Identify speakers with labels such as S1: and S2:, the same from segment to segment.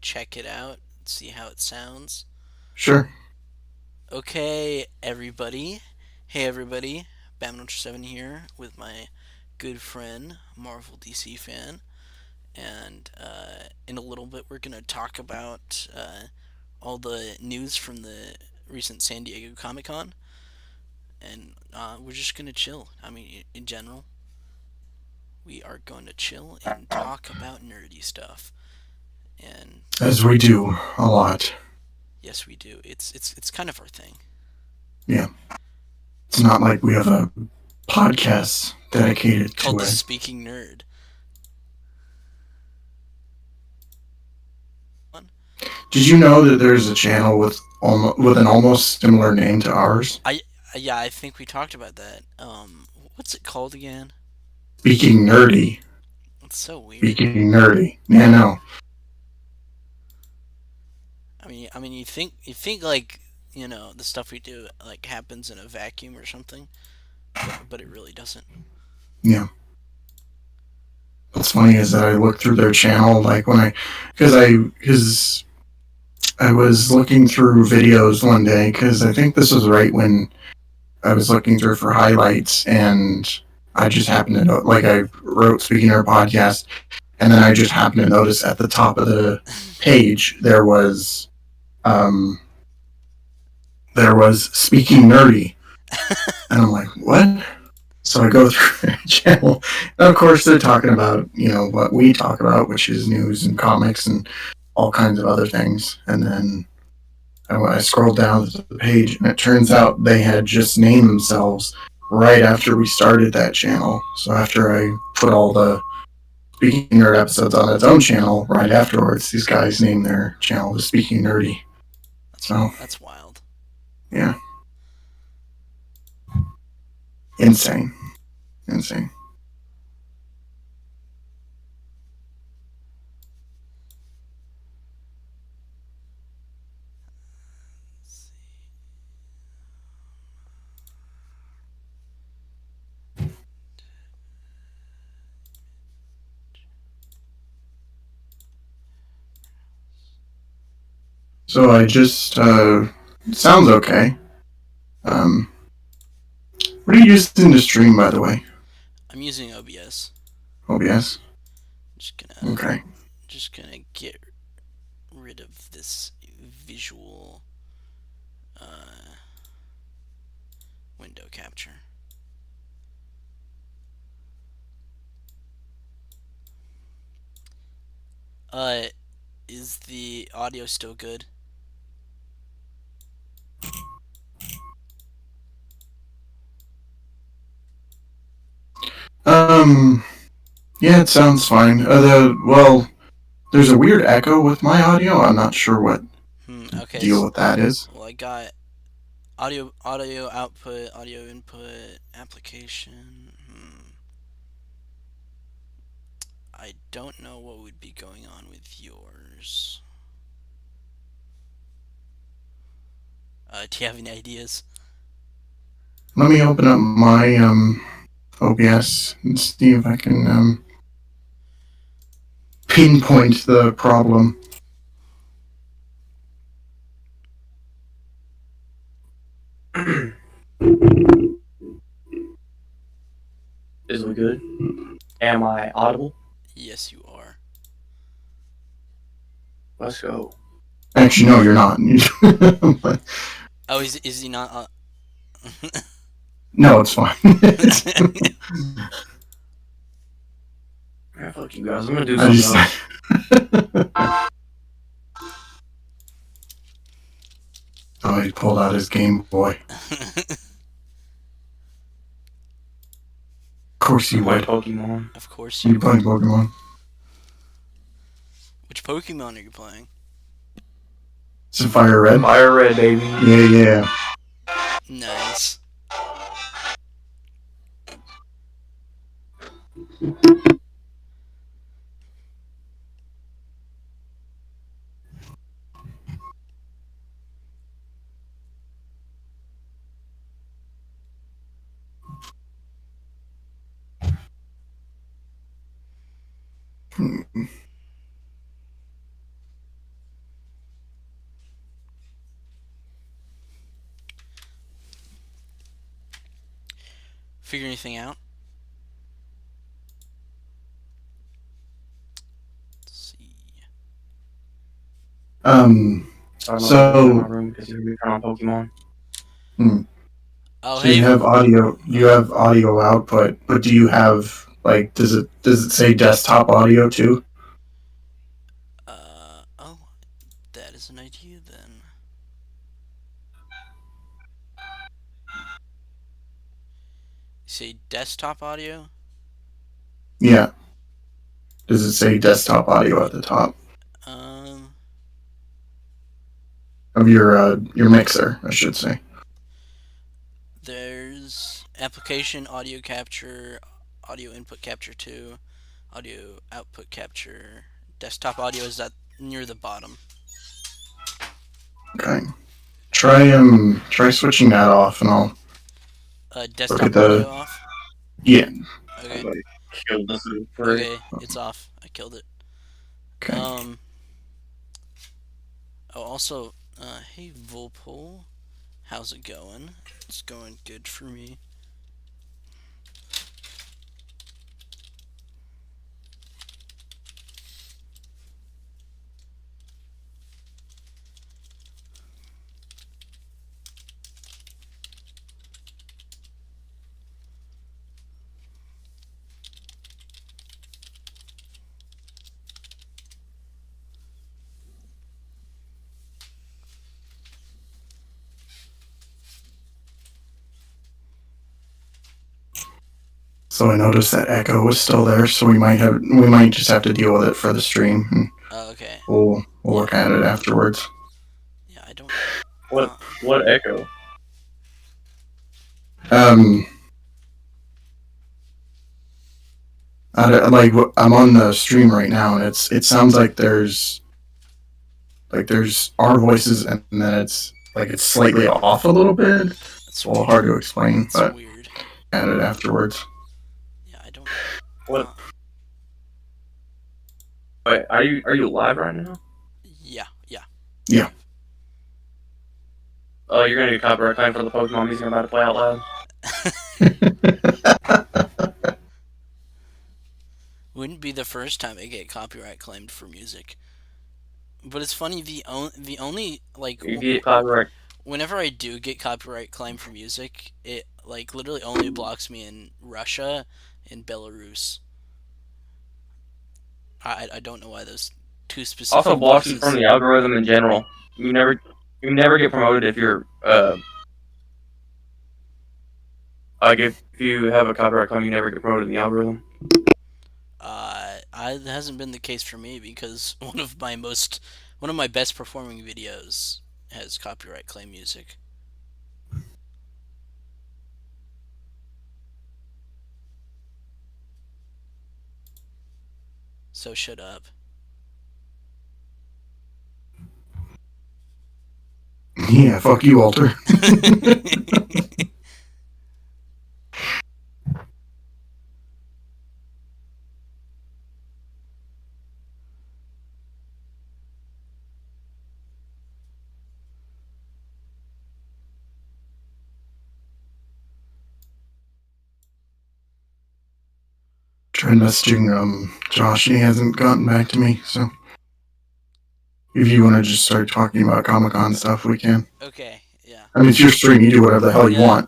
S1: check it out, see how it sounds.
S2: Sure.
S1: Okay, everybody. Hey, everybody. Batman7 here with my good friend, Marvel DC fan. And in a little bit, we're going to talk about all the news from the recent San Diego Comic Con. And we're just going to chill. I mean, in general, we are going to chill and talk about nerdy stuff. And
S2: As we do a lot.
S1: yes, we do. It's kind of our thing.
S2: Yeah. It's not like we have a podcast dedicated
S1: Called
S2: to
S1: the
S2: it.
S1: Speaking Nerd.
S2: Did you know that there's a channel with an almost similar name to ours?
S1: I Yeah, I think we talked about that. What's it called again?
S2: Speaking nerdy.
S1: It's so weird.
S2: Speaking nerdy. Yeah, no.
S1: I mean, you think like the stuff we do like happens in a vacuum or something, but it really doesn't.
S2: Yeah. What's funny is that I looked through their channel like because I was looking through videos one day because I think this was right when I was looking through for highlights and I just happened to know, like I wrote speaking our podcast, and then I just happened to notice at the top of the page um there was speaking nerdy, and I'm like, what? So I go through their channel, and of course they're talking about what we talk about, which is news and comics and all kinds of other things, and then I scrolled down the page, and it turns out they had just named themselves right after we started that channel. So after I put all the Speaking Nerd episodes on its own channel, right afterwards, these guys named their channel the Speaking Nerdy. So
S1: That's wild.
S2: yeah, insane, insane. So I just sounds okay. Um, what are you using to stream, by the way?
S1: I'm using OBS.
S2: OBS.
S1: Just gonna
S2: Okay.
S1: just gonna get rid of this visual uh, window capture. Uh, is the audio still good?
S2: Um, yeah, it sounds fine. There's a weird echo with my audio. I'm not sure what the
S1: Okay.
S2: deal with that is.
S1: Well, I got audio output, audio input, application. I don't know what would be going on with yours. Do you have any ideas?
S2: Let me open up my OBS and see if I can pinpoint the problem.
S3: Is it good? Am I audible?
S1: Yes, you are.
S3: Let's go.
S2: Actually, no, you're not.
S1: Oh, is he not?
S2: No, it's fine.
S3: Yeah, fuck you guys. I'm gonna do
S2: I
S3: something
S2: just.
S3: else.
S2: Oh, he pulled out his Game Boy. Of course he
S3: Play
S2: would.
S1: Of course
S2: You
S1: you
S2: playing
S1: would.
S2: Pokemon?
S1: Which Pokemon are you playing?
S2: Sapphire Red?
S3: Fire Red, baby.
S2: Yeah.
S1: Nice. figure anything out? Let's see.
S2: Um,
S3: I don't know if I go in my
S2: so,
S3: room because you're turn on Pokemon.
S2: hmm,
S1: Oh,
S2: so you
S1: hey.
S2: have audio output, but do you have like does it say desktop audio too?
S1: Oh, that is an idea then. You say desktop audio?
S2: Yeah. Does it say desktop audio at the top
S1: Um,
S2: of your mixer, I should say?
S1: there's application audio capture, audio input capture 2, audio output capture. Desktop audio is that near the bottom.
S2: Okay. Try switching that off, and I'll look at
S1: Desktop
S2: the
S1: audio off.
S2: yeah.
S1: Okay.
S3: Somebody killed this for it.
S1: Okay, it's off. I killed it.
S2: Okay.
S1: Um. Oh, also, hey Volpole, how's it going? It's going good for me.
S2: So I noticed that echo was still there, so we might just have to deal with it for the stream, and
S1: Okay.
S2: we'll
S1: Yeah.
S2: look at it afterwards.
S1: Yeah. I don't.
S3: What
S1: Uh.
S3: what echo?
S2: Um, like I'm on the stream right now, and it sounds like there's our voices, and then it's slightly off a little bit. It's
S1: That's
S2: a little hard
S1: weird.
S2: to explain,
S1: That's
S2: but
S1: weird.
S2: at it afterwards.
S1: Yeah. I don't.
S3: What?
S1: Uh.
S3: Wait, are you live right now?
S1: Yeah. Yeah.
S2: Yeah.
S3: Oh, you're gonna get copyright claim for the Pokemon music I'm about to play out loud.
S1: Wouldn't be the first time I get copyright claimed for music. But it's funny. The only like
S3: You get copyright.
S1: whenever I do get copyright claim for music, it like literally only blocks me in Russia and Belarus. I don't know why those two
S3: Also
S1: specific
S3: blocks you from
S1: places.
S3: the algorithm in general. You never you never get promoted if you're like if you have a copyright claim, you never get promoted in the algorithm.
S1: It hasn't been the case for me because one of my best performing videos has copyright claim music. So shut up.
S2: Yeah, fuck you, Walter. Tried messaging Josh, and he hasn't gotten back to me. So if you want to just start talking about Comic Con stuff, we can.
S1: Okay, yeah.
S2: I mean, it's your stream. You do whatever the hell you
S1: Yeah.
S2: want.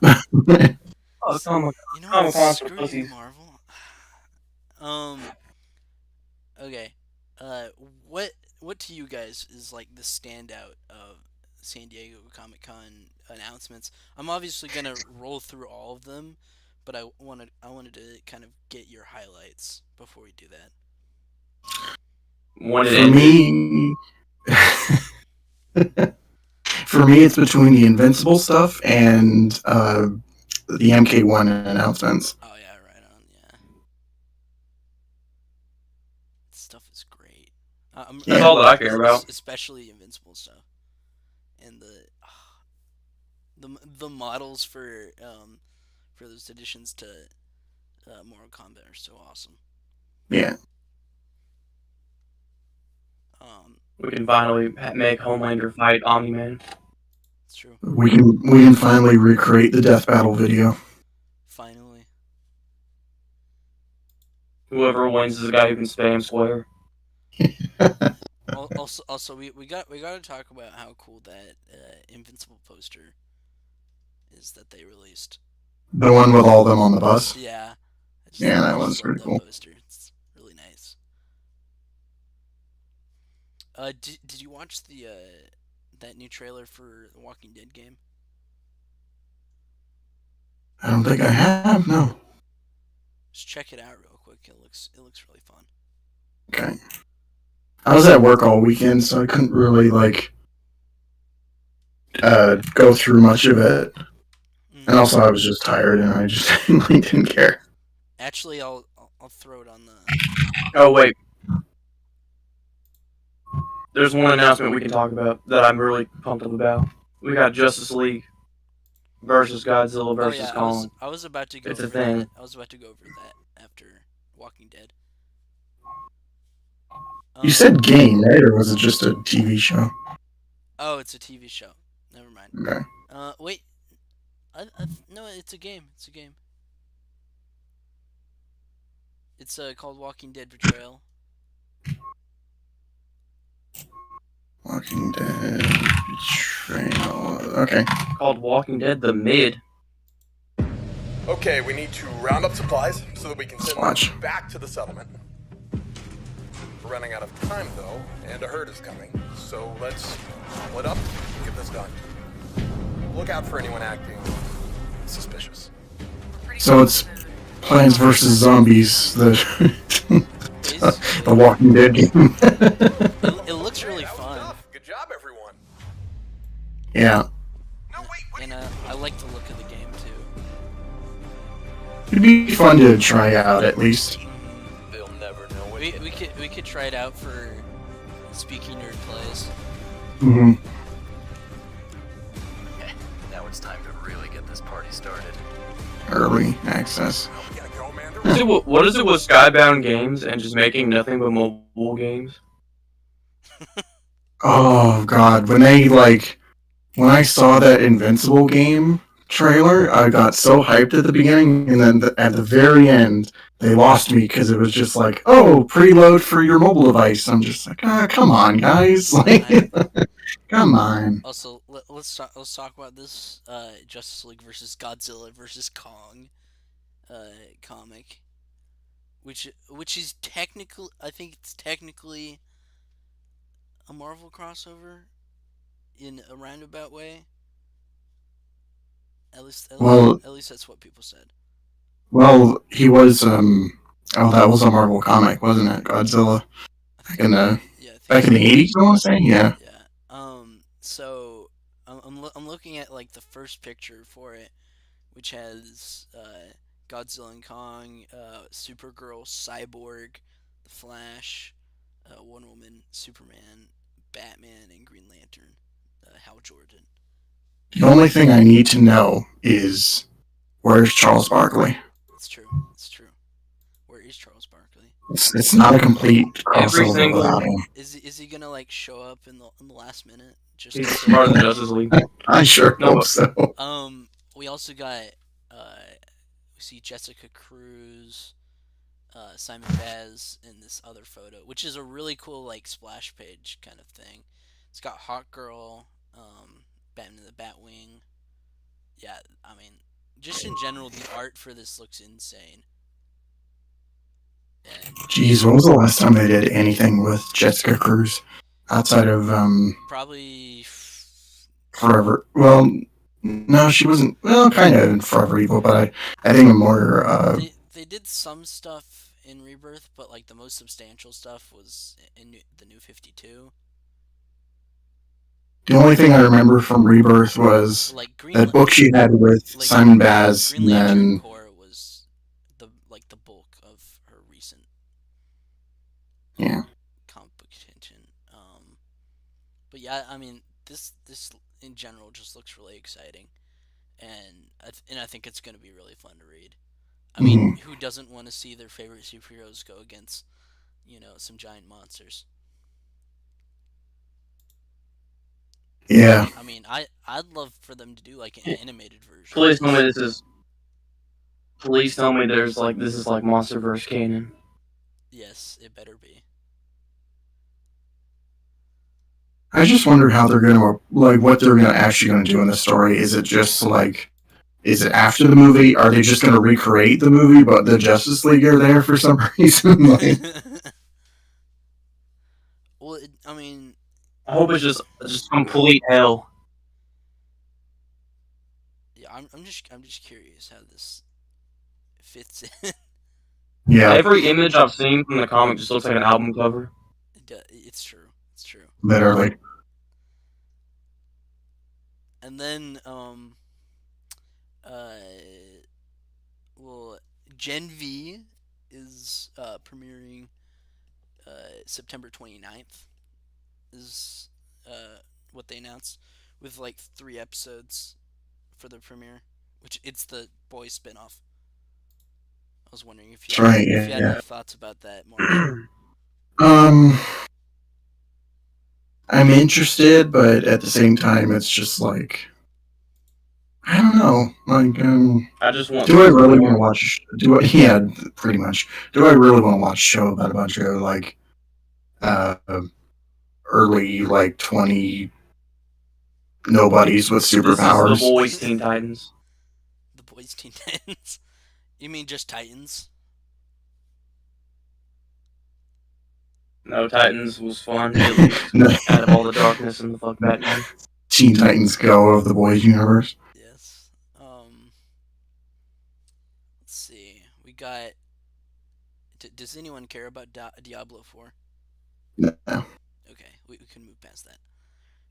S3: Oh,
S1: You know what?
S3: Comic Con for
S1: Screw you,
S3: pussies.
S1: Marvel. Um. Okay. Uh. What What to you guys is like the standout of San Diego Comic Con announcements? I'm obviously gonna roll through all of them, but I wanted to kind of get your highlights before we do that.
S3: When it
S2: For
S3: ended.
S2: me, for me, it's between the Invincible stuff and the MK1 announcements.
S1: Oh yeah, right on. Yeah, stuff is great.
S3: That's
S2: Yeah,
S3: all that I care about.
S1: Especially Invincible stuff and the models for those additions to Mortal Kombat are so awesome.
S2: yeah.
S3: We can finally make Homelander fight Omni Man.
S1: It's true.
S2: We can finally recreate the death battle video.
S1: Finally.
S3: Whoever wins is the guy who can spam Square.
S1: Also, we got to talk about how cool that Invincible poster is that they released.
S2: The one with all of them on the bus.
S1: Yeah,
S2: Yeah,
S1: I
S2: that
S1: just
S2: one's
S1: love
S2: pretty
S1: that
S2: cool.
S1: poster. It's really nice. Did you watch the that new trailer for the Walking Dead game?
S2: I don't think I have. No.
S1: Just check it out real quick. It looks really fun.
S2: Okay. I was at work all weekend, so I couldn't really go through much of it. And
S1: Mm.
S2: also, I was just tired, and I just didn't care.
S1: Actually, I'll throw it on the.
S3: Oh wait, there's one announcement we can talk about that I'm really pumped up about. We got Justice League versus Godzilla
S1: Oh
S3: versus
S1: yeah,
S3: Kong.
S1: I was about to go
S3: It's a
S1: over that.
S3: thing.
S1: I was about to go over that after Walking Dead.
S2: You
S1: Um.
S2: said game, right? Or was it just a TV show?
S1: Oh, it's a TV show. Never mind.
S2: Okay.
S1: Wait. No, it's a game. It's a game. It's called Walking Dead Betrayal.
S2: Walking Dead Betrayal. Okay.
S3: Called Walking Dead the Mid.
S4: Okay, we need to round up supplies so that we can
S2: Let's
S4: send
S2: watch.
S4: them back to the settlement. We're running out of time, though, and a herd is coming. So let's split up and get this done. Look out for anyone acting suspicious.
S2: So it's Plants vs Zombies, the
S1: Basically,
S2: the Walking Dead game.
S1: it looks really
S4: That was
S1: fun,
S4: tough. Good job, everyone.
S2: Yeah,
S4: No, wait, what
S1: and I like the look of the game too.
S2: it'd be fun to try out at least.
S4: They'll never know what
S1: We could try it out for Speaking Nerd Plays.
S2: Hmm.
S5: Now it's time to really get this party started.
S2: Early access.
S4: we gotta go, man.
S3: What is it with Skybound Games and just making nothing but mobile games?
S2: Oh God, when I saw that Invincible game trailer, I got so hyped at the beginning, and then at the very end, they lost me because it was just like, oh, preload for your mobile device. I'm just like, come on, guys, like, come on.
S1: Also, let's talk about this Justice League versus Godzilla versus Kong comic, which is technically, I think it's technically a Marvel crossover in a roundabout way.
S2: Well,
S1: At least that's what people said.
S2: well, he was oh, that was a Marvel comic, wasn't it? Godzilla back in the
S1: Yeah, I think
S2: back in the '80s. I want to say, yeah.
S1: yeah. So I'm looking at like the first picture for it, which has Godzilla and Kong, Supergirl, Cyborg, the Flash, Wonder Woman, Superman, Batman, and Green Lantern. Hal Jordan.
S2: The only thing I need to know is where's Charles Barkley.
S1: It's true. It's true. Where is Charles Barkley?
S2: It's not a complete
S3: Every
S2: crossover
S3: single-
S2: without him.
S1: Is he gonna like show up in the last minute? Just
S3: He's
S1: to
S3: part of the Justice League.
S2: I sure
S3: No,
S2: hope so.
S1: We also got we see Jessica Cruz, Simon Baz in this other photo, which is a really cool like splash page kind of thing. It's got Hawk Girl, Batman in the Batwing. Yeah, I mean, just in general, the art for this looks insane. And
S2: Jeez, when was the last time they did anything with Jessica Cruz outside of
S1: probably
S2: Forever? Well, no, she wasn't. Well, kind of in Forever Evil, but I think more.
S1: they did some stuff in Rebirth, but like the most substantial stuff was in the New 52.
S2: The only thing I remember from Rebirth was
S1: Like
S2: that book she had with
S1: like,
S2: Simon Baz,
S1: Green
S2: and
S1: Lantern
S2: then
S1: Corps was the bulk of her recent
S2: yeah.
S1: comic book attention. But yeah, I mean this in general just looks really exciting, and I think it's going to be really fun to read. I mean, who doesn't want to see their favorite superheroes go against, some giant monsters?
S2: Yeah.
S1: I mean, I'd love for them to do like an animated version.
S3: Please tell me this is. Please tell me this is like MonsterVerse canon.
S1: Yes, it better be.
S2: I just wonder how they're gonna like what they're gonna actually gonna do in the story. Is it just like is it after the movie? Are they just gonna recreate the movie, but the Justice League are there for some reason? Like,
S1: Well, I mean,
S3: I hope it's just complete hell.
S1: yeah, I'm just curious how this fits in.
S2: yeah,
S3: Every image I've seen from the comic just looks like an album cover.
S1: It's true. It's true.
S2: literally.
S1: And then uh well, Gen V is premiering September 29th is what they announced, with like 3 episodes for the premiere, which it's the boys spinoff. I was wondering if you
S2: That's
S1: had
S2: right.
S1: if you had any
S2: Yeah.
S1: thoughts about that, Marv.
S2: Um, I'm interested, but at the same time, it's just like I don't know. Like,
S3: I just want
S2: do I
S3: some
S2: really want to
S3: more.
S2: watch? Do I? Yeah, pretty much. Do I really want to watch a show about a bunch of like uh, early like 20 nobodies with
S3: This is the
S2: superpowers?
S3: boys' Teen Titans.
S1: The boys Teen Titans. You mean just Titans?
S3: No, Titans was fun, at least.
S2: No,
S3: Out of all the darkness and the fuck Batman.
S2: Teen Titans Go of the boys universe.
S1: Yes. Let's see. We got. Does anyone care about Diablo 4?
S2: No.
S1: Okay, we can move past that.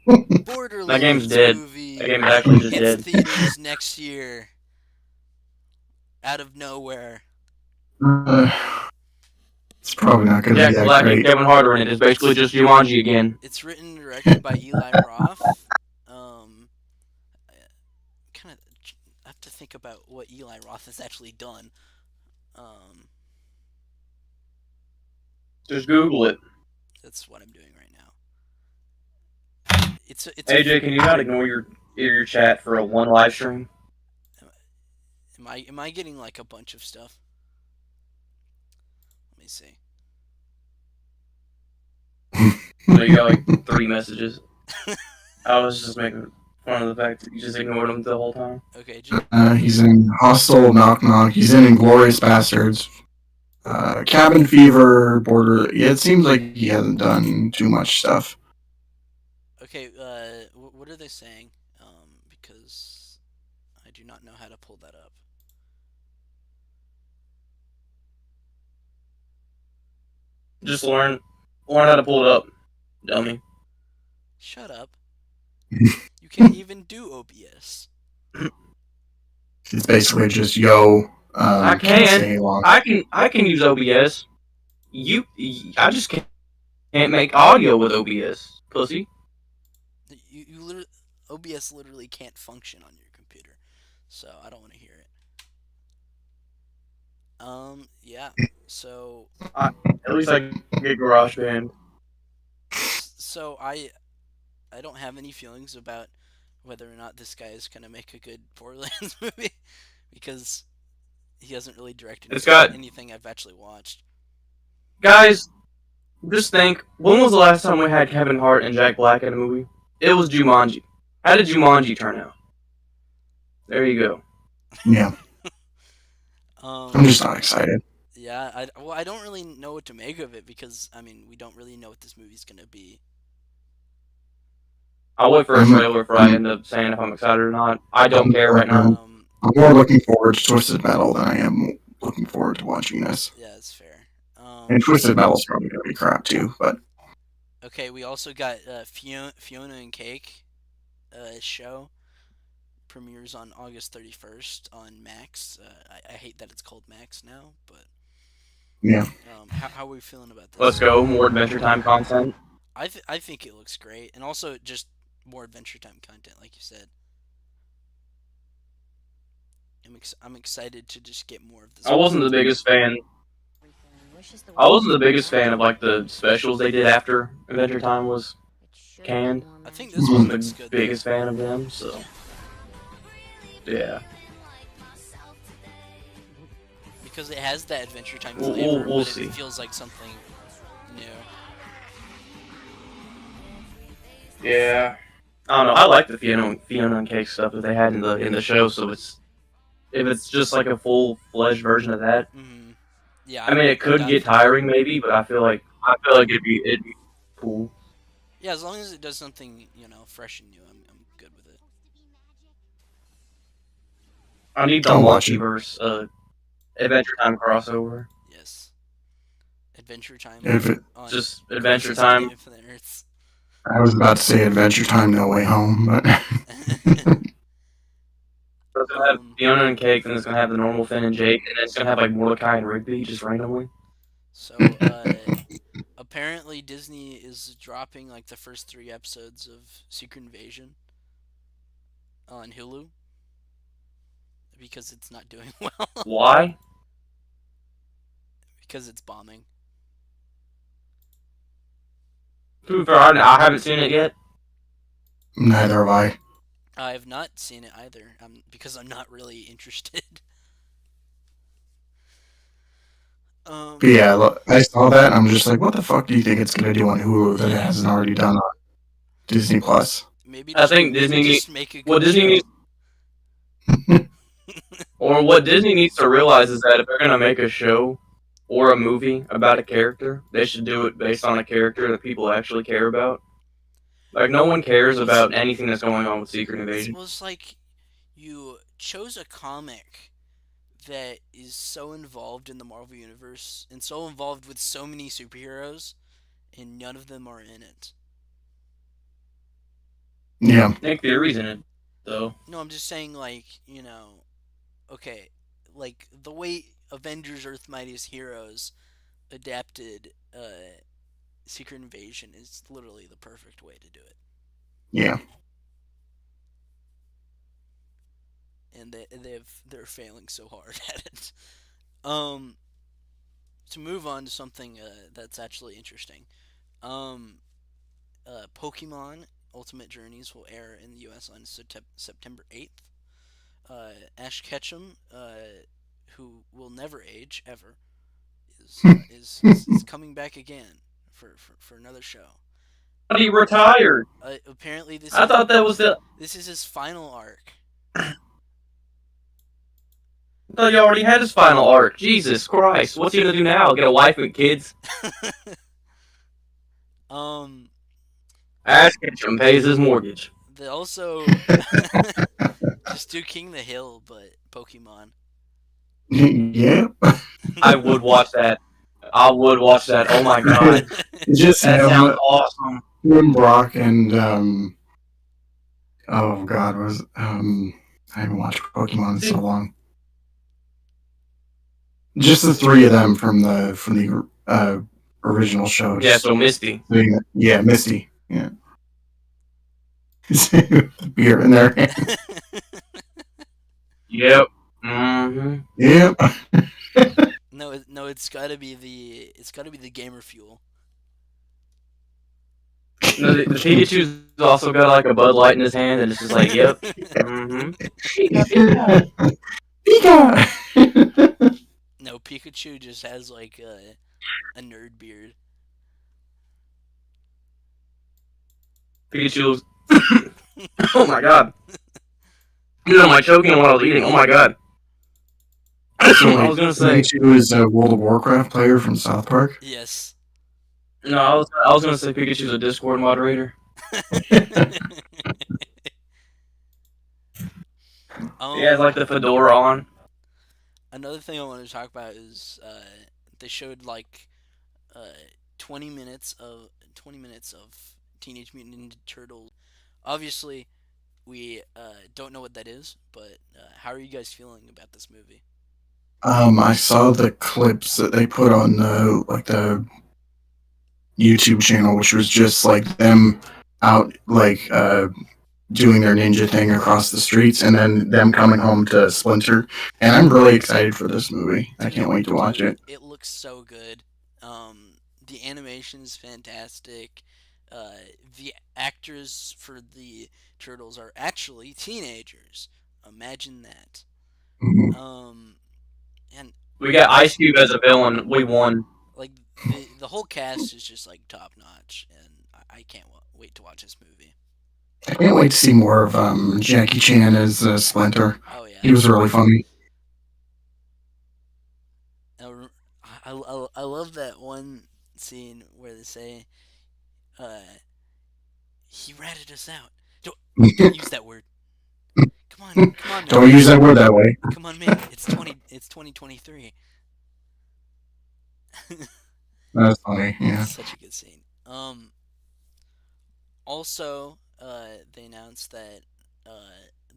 S3: That game's
S1: Borderlands
S3: dead. That
S1: movie
S3: game is actually just
S1: hits
S3: dead.
S1: theaters next year. Out of nowhere.
S2: Uh, it's probably not going to be
S3: Jack
S2: that
S3: Black and
S2: great.
S3: Kevin Hart are in it. It's basically just Jumanji again.
S1: It's written and directed by Eli Roth. I kind of have to think about what Eli Roth has actually done. Um,
S3: Just Google it.
S1: that's what I'm doing right now. It's a.
S3: AJ, can you not ignore your chat for a one live stream?
S1: Am I getting like a bunch of stuff? Let me see.
S3: So you got like 3 messages. I was just making fun of the fact that you just ignored them the whole time.
S1: Okay,
S2: He's in Hostel, Knock Knock. He's in Inglorious Bastards. Cabin Fever, Border. Yeah, it seems like he hasn't done too much stuff.
S1: okay. What are they saying? Because I do not know how to pull that up.
S3: Just learn how to pull it up, dummy.
S1: Shut up. You can't even do OBS.
S2: It's basically just yo.
S3: I
S2: Can't
S3: can.
S2: stay long.
S3: I can use OBS. I just can't make audio with OBS, pussy.
S1: You literally, OBS literally can't function on your computer, so I don't want to hear it. Yeah. So
S3: At least I can get GarageBand.
S1: so I don't have any feelings about whether or not this guy is gonna make a good Borderlands movie, because he hasn't really directed
S3: It's got
S1: anything I've actually watched.
S3: guys. Just think, when was the last time we had Kevin Hart and Jack Black in a movie? It was Jumanji. How did Jumanji turn out? There you go.
S2: Yeah, I'm just not excited.
S1: Yeah, I don't really know what to make of it, because I mean we don't really know what this movie's gonna be.
S3: I'll wait for a
S2: I'm-
S3: trailer before I end up saying if I'm excited or not. I don't care right now.
S2: I'm more looking forward to Twisted Metal than I am looking forward to watching this.
S1: Yeah, that's fair.
S2: And Twisted Metal's probably gonna be crap too, but
S1: Okay, we also got Fiona and Cake show premieres on August 31st on Max. I hate that it's called Max now, but
S2: yeah.
S1: how are we feeling about this?
S3: Let's go. More Adventure Time content.
S1: I think it looks great, and also just more Adventure Time content, like you said. I'm excited to just get more of this.
S3: I wasn't the biggest fan. I wasn't the biggest fan of like the specials they did after Adventure Time was canned.
S1: I think
S3: I
S1: this one
S3: wasn't
S1: looks
S3: the
S1: good.
S3: biggest fan of them, so yeah.
S1: because it has that Adventure Time
S3: We'll we'll,
S1: flavor,
S3: we'll
S1: but it
S3: see.
S1: feels like something new.
S3: Yeah. I don't know. I like the Fiona and Cake stuff that they had in the show. So it's if it's just like a full fledged version of that.
S1: Hmm. Yeah,
S3: I mean, it
S1: I'm
S3: could
S1: down
S3: get
S1: for that.
S3: tiring maybe, but I feel like it'd be cool.
S1: Yeah, as long as it does something fresh and new, I'm good with it.
S3: I need the
S2: Don't watch it.
S3: multiverse Adventure Time crossover.
S1: Yes, Adventure Time
S2: If it,
S1: on
S3: Just Adventure
S1: Crisis
S3: Time.
S1: on Infinite Earths.
S2: I was about to say Adventure Time, No Way Home, but
S3: So it's gonna have
S1: um,
S3: Fiona and Cake, then it's gonna have the normal Finn and Jake, and then it's gonna have like Mordecai and Rigby just randomly.
S1: so apparently Disney is dropping like the first 3 episodes of Secret Invasion on Hulu because it's not doing well
S3: Why?
S1: because it's bombing.
S3: To be fair, I haven't seen it yet.
S2: neither have I.
S1: I have not seen it either, because I'm not really interested.
S2: But
S1: um,
S2: yeah, I saw that. I'm just like, what the fuck do you think it's gonna do on Hulu that it
S1: yeah.
S2: hasn't already done on Disney Plus?
S1: Maybe
S3: I
S1: just
S3: think
S1: maybe
S3: Disney need,
S1: just make a
S3: what
S1: good
S3: Disney
S1: show.
S3: needs or what Disney needs to realize is that if they're gonna make a show or a movie about a character, they should do it based on a character that people actually care about. Like no one cares about anything that's going on with Secret Invasion.
S1: It's like you chose a comic that is so involved in the Marvel universe and so involved with so many superheroes, and none of them are in it.
S2: Yeah.
S3: Nick Fury's in it, though.
S1: No, I'm just saying, like, okay, like the way Avengers: Earth Mightiest Heroes adapted Secret Invasion is literally the perfect way to do it,
S2: Yeah.
S1: and they're failing so hard at it. Um, to move on to something that's actually interesting. Um, Pokemon Ultimate Journeys will air in the U.S. on September 8th. Ash Ketchum, who will never age ever, is coming back again for another show.
S3: But he retired.
S1: Apparently, this
S3: I
S1: is
S3: thought that was the.
S1: this is his final arc.
S3: I thought he already had his final arc. Jesus Christ, what's he gonna do now? Get a wife and kids?
S1: um,
S3: Ash Ketchum pays his mortgage.
S1: they also just do King the Hill, but Pokemon.
S2: Yeah.
S3: I would watch that. I would watch that. Oh my god,
S2: Just
S3: that sounds awesome.
S2: him, Brock, and oh god, I haven't watched Pokemon in so long. Just the three of them from the original show.
S3: Yeah, so Misty.
S2: Yeah, Misty. Yeah. The beer in their hand.
S3: Yep. Mm-hmm.
S2: Yep.
S1: No, it's gotta be the gamer fuel.
S3: No, the Pikachu's also got like a Bud Light in his hand, and it's just like, yep. Mm-hmm.
S2: Pika.
S1: No, Pikachu just has like a nerd beard.
S3: Pikachu's. Oh my god. Dude, am I choking while I was eating? Oh my god. I was gonna say.
S2: Pikachu is a World of Warcraft player from South Park.
S1: Yes.
S3: No, I was gonna say Pikachu's a Discord moderator. He has like the fedora on.
S1: Another thing I wanted to talk about is they showed like uh, 20 minutes of Teenage Mutant Ninja Turtles. Obviously, we don't know what that is, but how are you guys feeling about this movie?
S2: I saw the clips that they put on the YouTube channel, which was just like them out doing their ninja thing across the streets, and then them coming home to Splinter. And I'm really excited for this movie. I can't wait to watch it.
S1: It looks so good. The animation is fantastic. The actors for the turtles are actually teenagers. Imagine that.
S2: Mhm.
S1: Um, and
S3: We got Ice Cube as a villain. We won.
S1: Like the whole cast is just like top notch, and I can't wait to watch this movie.
S2: I can't wait to see more of Jackie Chan as Splinter.
S1: Oh
S2: He
S1: yeah,
S2: was really funny.
S1: I, I love that one scene where they say, uh, "He ratted us out." Don't use that word. Come on, man.
S2: Don't use that word that way.
S1: Come on, man. It's 2023.
S2: That's funny. Yeah.
S1: Such a good scene. Also, they announced that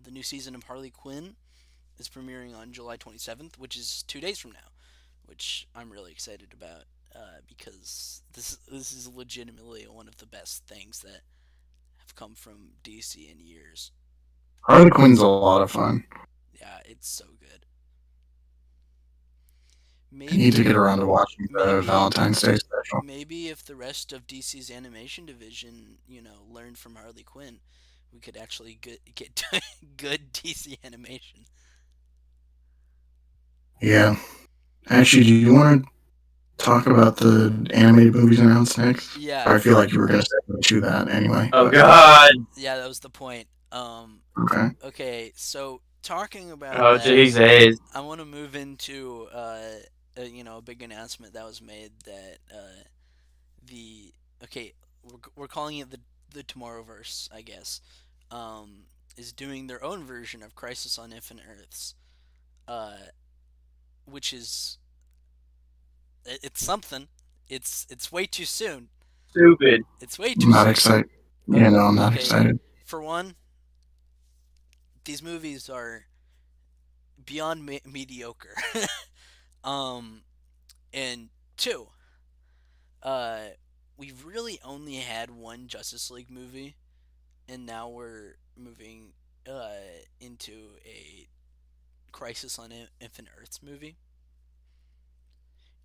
S1: the new season of Harley Quinn is premiering on July 27th, which is 2 days from now, which I'm really excited about because this is legitimately one of the best things that have come from DC in years.
S2: Harley Quinn's a lot of fun.
S1: Yeah, it's so good.
S2: I need to
S1: Maybe,
S2: get around to watching the
S1: maybe,
S2: Valentine's Day special.
S1: maybe if the rest of DC's animation division, learned from Harley Quinn, we could actually get good DC animation.
S2: Yeah. Actually, do you want to talk about the animated movies announced next?
S1: Yeah,
S2: I feel like you were going to say to that anyway.
S3: Oh
S2: But
S3: God.
S1: yeah, that was the point.
S2: okay.
S1: Okay, so talking about
S3: Oh
S1: that,
S3: Jesus.
S1: I want to move into a big announcement that was made that the okay, we're calling it the Tomorrowverse, I guess, um, is doing their own version of Crisis on Infinite Earths, uh, which is it's something. It's way too soon.
S3: Stupid.
S1: It's way
S2: I'm
S1: too
S2: not
S1: soon.
S2: excited.
S1: Oh,
S2: Yeah, no, I'm not
S1: okay,
S2: excited.
S1: for one, these movies are beyond mediocre. um, and two, uh, we've really only had one Justice League movie, and now we're moving into a Crisis on Infinite Earths movie.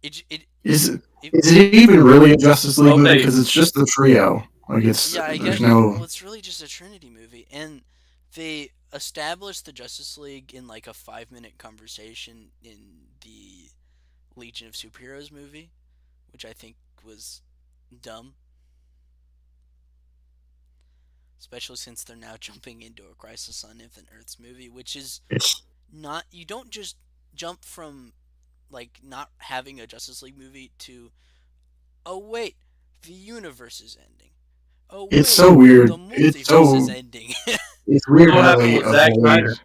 S1: It
S2: Is it,
S1: it
S2: is it even really a Justice League movie?
S3: Okay.
S2: Because it's just the trio. Like it's
S1: yeah, I
S2: there's
S1: get.
S2: no.
S1: Well, it's really just a Trinity movie, and they established the Justice League in like a 5-minute conversation in the Legion of Superheroes movie, which I think was dumb, especially since they're now jumping into a Crisis on Infinite Earths movie, which is
S2: It's
S1: not. You don't just jump from like not having a Justice League movie to, oh wait, the universe is ending. Oh
S2: it's
S1: wait,
S2: so
S1: the
S2: weird.
S1: multiverse is ending.
S2: It's weird
S3: What
S2: how
S3: happened
S2: they
S3: with Zack
S2: avoid.
S3: Snyder?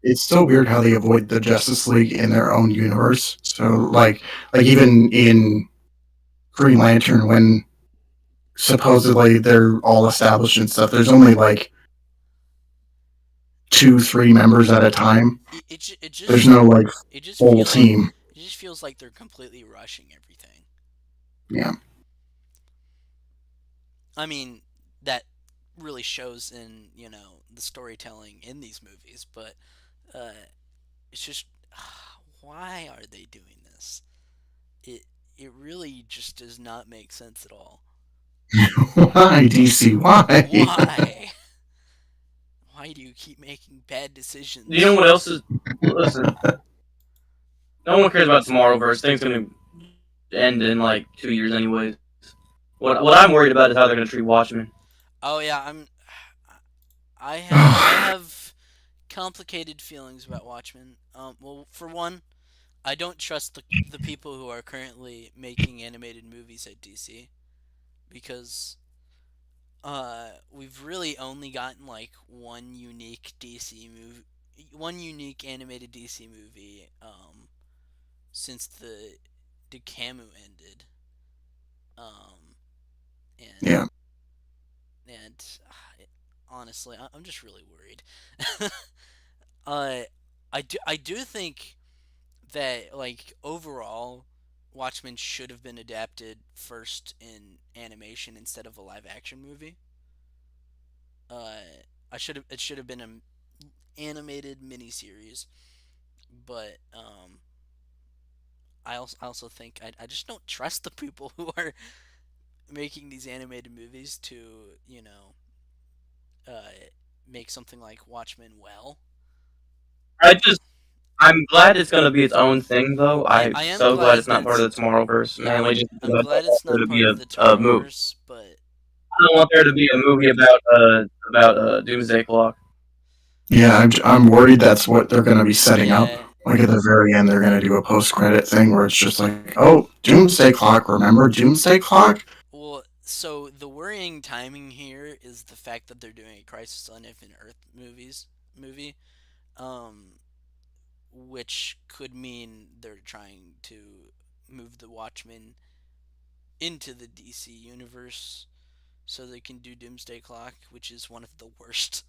S2: It's so weird how they avoid the Justice League in their own universe. So like even in Green Lantern when supposedly they're all established and stuff, there's only like 2, 3 members at a time.
S1: It
S2: There's
S1: just
S2: no like
S1: it just
S2: full
S1: feels
S2: team.
S1: it just feels like they're completely rushing everything.
S2: Yeah.
S1: I mean, that really shows in the storytelling in these movies, but uh, it's just why are they doing this? It it really just does not make sense at all.
S2: Why DC? Why?
S1: Why? Why do you keep making bad
S3: You know
S1: decisions?
S3: what else is? Listen, no one cares about Tomorrowverse. Things gonna end in like 2 years anyways. What I'm worried about is how they're gonna treat Watchmen.
S1: Oh yeah, I have complicated feelings about Watchmen. Well, for one, I don't trust the people who are currently making animated movies at DC because we've really only gotten like one unique animated DC movie since the Camus ended. Um, and
S2: Yeah.
S1: and honestly, I'm just really worried. uh, I do think that like overall, Watchmen should have been adapted first in animation instead of a live action movie. Uh, it should have been an animated miniseries, but I also think I just don't trust the people who are making these animated movies to uh, make something like Watchmen well.
S3: I just I'm glad it's gonna be its own thing, though. I'm
S1: I am
S3: so glad
S1: glad
S3: it's not
S1: that
S3: part of the Tomorrowverse,
S1: yeah,
S3: mainly just because
S1: I'm
S3: I don't
S1: glad
S3: want
S1: it's
S3: there
S1: not
S3: to be
S1: part of the
S3: a movie.
S1: Tomorrowverse, but
S3: I don't want there to be a movie about Doomsday Clock.
S2: Yeah, I'm worried that's what they're going to be setting up.
S1: yeah,
S2: Like at the very end, they're going to do a post credit thing where it's just like, oh, Doomsday Clock. Remember Doomsday Clock?
S1: well, so the worrying timing here is the fact that they're doing a Crisis on Infinite Earth movie, um, which could mean they're trying to move the Watchmen into the DC universe so they can do Doomsday Clock, which is one of the worst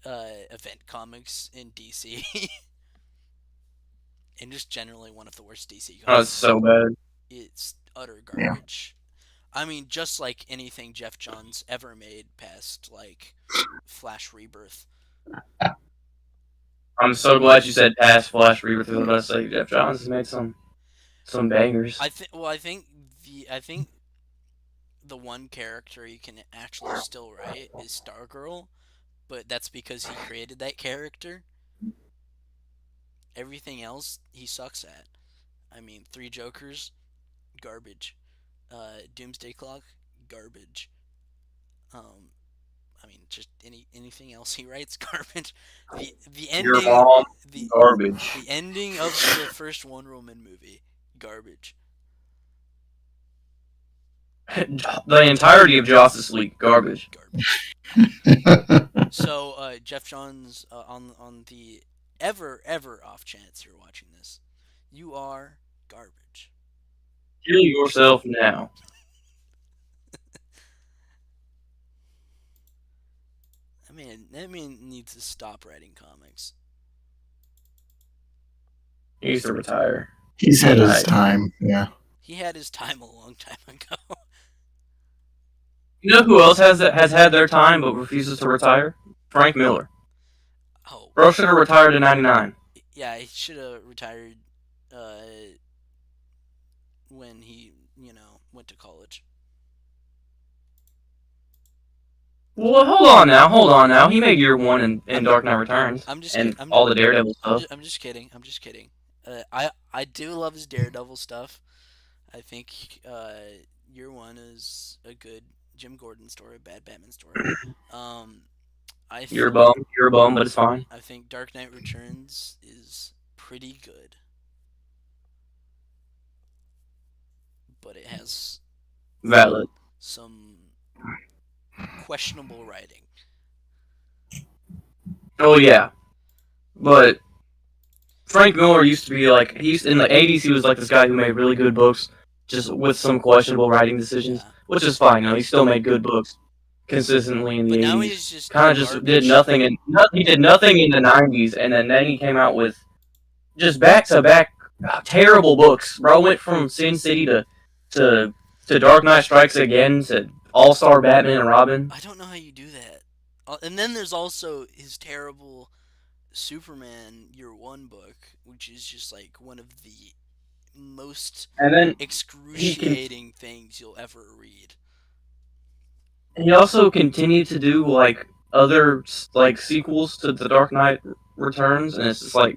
S1: event comics in DC, and just generally one of the worst DC
S3: Oh, it's
S1: comics.
S3: so bad.
S1: It's utter
S2: Yeah.
S1: garbage. I mean, just like anything Jeff Johns ever made past like Flash Rebirth.
S3: I'm so glad you said past Flash Rebirth. I was about to say Jeff Johns has made some bangers.
S1: I think the one character he can actually still write is Stargirl, but that's because he created that character. Everything else he sucks at. I mean, Three Jokers, garbage. Doomsday Clock, garbage. Um, I mean, just anything else he writes, garbage. The
S3: Your
S1: ending,
S3: mom,
S1: the
S3: garbage.
S1: the ending of the first Wonder Woman movie, garbage.
S3: The entirety of Justice League, garbage.
S1: Garbage. So, Jeff Johns, on the ever off chance you're watching this, you are garbage.
S3: Kill yourself now.
S1: That man needs to stop writing comics.
S3: He needs to retire.
S2: He's had his
S3: Right.
S2: time. Yeah.
S1: He had his time a long time ago.
S3: You know who else has had their time but refuses to retire? Frank Miller.
S1: Oh,
S3: Bro should have retired in '99.
S1: yeah, he should have retired uh, when he, went to college.
S3: Well, hold on now. He made year one in Dark Knight Returns
S1: I'm just
S3: and
S1: kidding.
S3: all the Daredevil stuff.
S1: I'm just kidding. I'm just kidding. I do love his Daredevil stuff. I think Year One is a good Jim Gordon story, a bad Batman story. Um,
S3: You're a bum. You're a bum, but it's fine.
S1: I think Dark Knight Returns is pretty good, but it has
S3: Valid.
S1: some questionable writing.
S3: Oh yeah, but Frank Miller used to be like in the '80s. He was like this guy who made really good books, just with some questionable writing decisions,
S1: Yeah.
S3: which is fine. He still made good books consistently in the
S1: But now
S3: '80s.
S1: he's just
S3: Kind of just
S1: garbage.
S3: did nothing, and he did nothing in the '90s, and then he came out with just back to back terrible books. Bro went from Sin City to Dark Knight Strikes Again to All Star Batman and Robin.
S1: I don't know how you do that. And then there's also his terrible Superman Year One book, which is just like one of the most
S3: And then
S1: excruciating things you'll ever read.
S3: he also continued to do like other like sequels to the Dark Knight Returns, and it's just like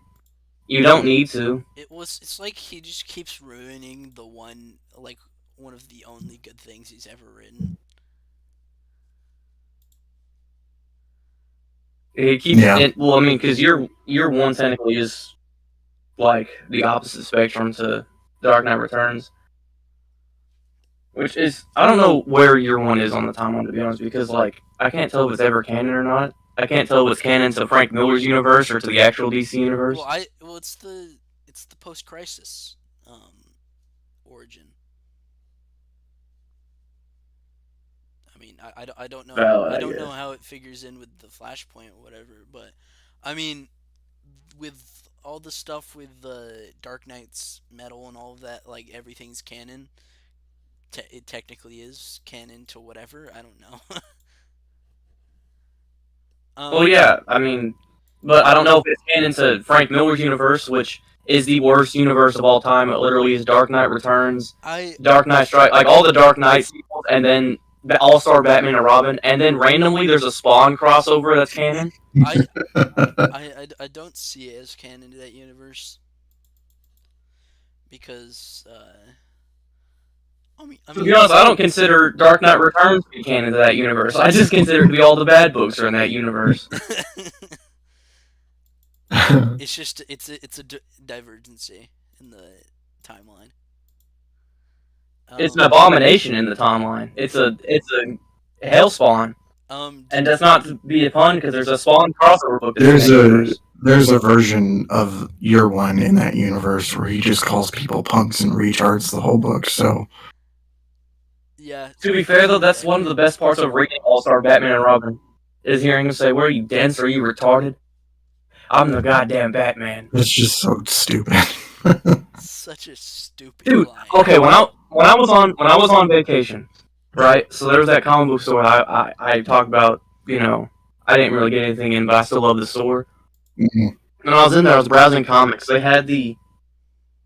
S3: you don't need to.
S1: It's like he just keeps ruining the one of the only good things he's ever written.
S3: He keeps
S2: Yeah.
S3: it. Well, I mean, because year one technically is like the opposite spectrum to Dark Knight Returns, which is I don't know where year one is on the timeline, to be honest, because like I can't tell if it's ever canon or not. I can't tell if it's canon to Frank Miller's universe or to the actual DC universe.
S1: It's the post crisis origin. I mean, I don't know.
S3: Valid,
S1: I
S3: I
S1: don't
S3: guess.
S1: know how it figures in with the Flashpoint or whatever, but I mean, with all the stuff with the Dark Knight's metal and all of that, like everything's canon. It technically is canon to whatever. I don't know.
S3: Well, yeah, I mean, but I don't know if it's canon to Frank Miller's universe, which is the worst universe of all time. It literally is Dark Knight Returns,
S1: I
S3: Dark Knight Strike, like all the Dark Knight sequels, and then All-Star Batman and Robin, and then randomly there's a Spawn crossover that's canon.
S1: I don't see it as canon to that universe because I
S3: To
S1: mean
S3: be honest, I don't consider Dark Knight Returns to be canon to that universe. I just consider it to be all the bad books are in that universe.
S1: it's a divergency in the timeline.
S3: It's an abomination in the timeline. It's a hellspawn, and that's not to be a pun because there's a Spawn crossover book that's in that universe.
S2: There's a version of Year One in that universe where he just calls people punks and retards the whole book. So
S1: yeah.
S3: To be fair though, that's one of the best parts of reading All-Star Batman and Robin is hearing him say, "Where are you, dense? Are you retarded? I'm the goddamn Batman."
S2: it's just so stupid.
S1: Such a stupid
S3: Dude,
S1: line.
S3: okay, when I was on vacation, right? So there was that comic book store I talked about. You know, I didn't really get anything in, but I still love the store.
S2: Mhm.
S3: When I was in there, I was browsing comics. They had the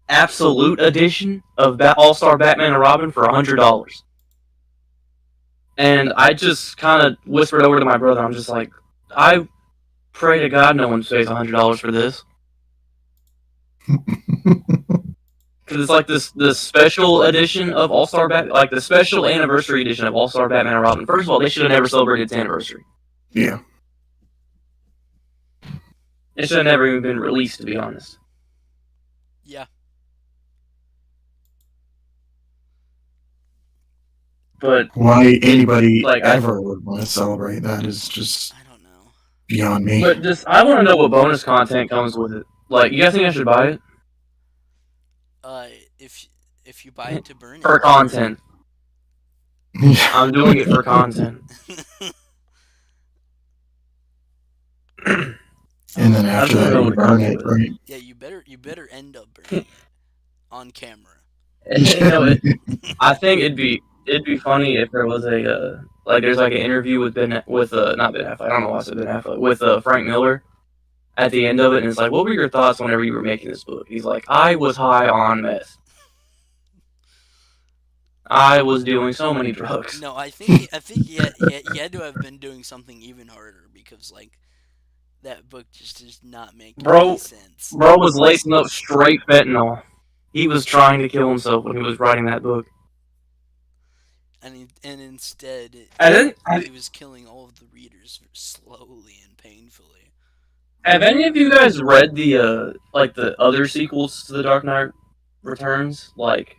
S3: absolute edition of All-Star Batman and Robin for $100. And I just kind of whispered over to my brother. I'm just like, I pray to God no one pays $100 for this. Because it's like this special edition of All-Star Batman, like the special anniversary edition of All-Star Batman and Robin. First of all, they should have never celebrated its anniversary.
S2: Yeah.
S3: It should have never even been released, to be honest.
S1: Yeah.
S3: But
S2: why anybody
S3: like,
S2: ever would want to celebrate that is just
S1: I don't know.
S2: beyond me.
S3: But just, I want to know what bonus content comes with it. Like, you guys think I should buy it?
S1: If you buy it to burn
S3: For
S1: it.
S3: content. I'm doing it for content.
S2: And then after that, you burn it, right?
S1: Yeah, you better end up burning it on camera.
S3: You know, I think it'd be funny if there was a like there's like an interview with not Ben Affleck. I don't know why I said Ben Affleck with Frank Miller at the end of it, and it's like, what were your thoughts whenever you were making this book? He's like, I was high on meth. I was doing so many drugs.
S1: No, I think he had to have been doing something even harder because like that book just does not make any sense.
S3: Bro was lacing up straight fentanyl. He was trying to kill himself when he was writing that book.
S1: And instead, he was killing all of the readers slowly and painfully.
S3: Have any of you guys read the like the other sequels to The Dark Knight Returns? Like,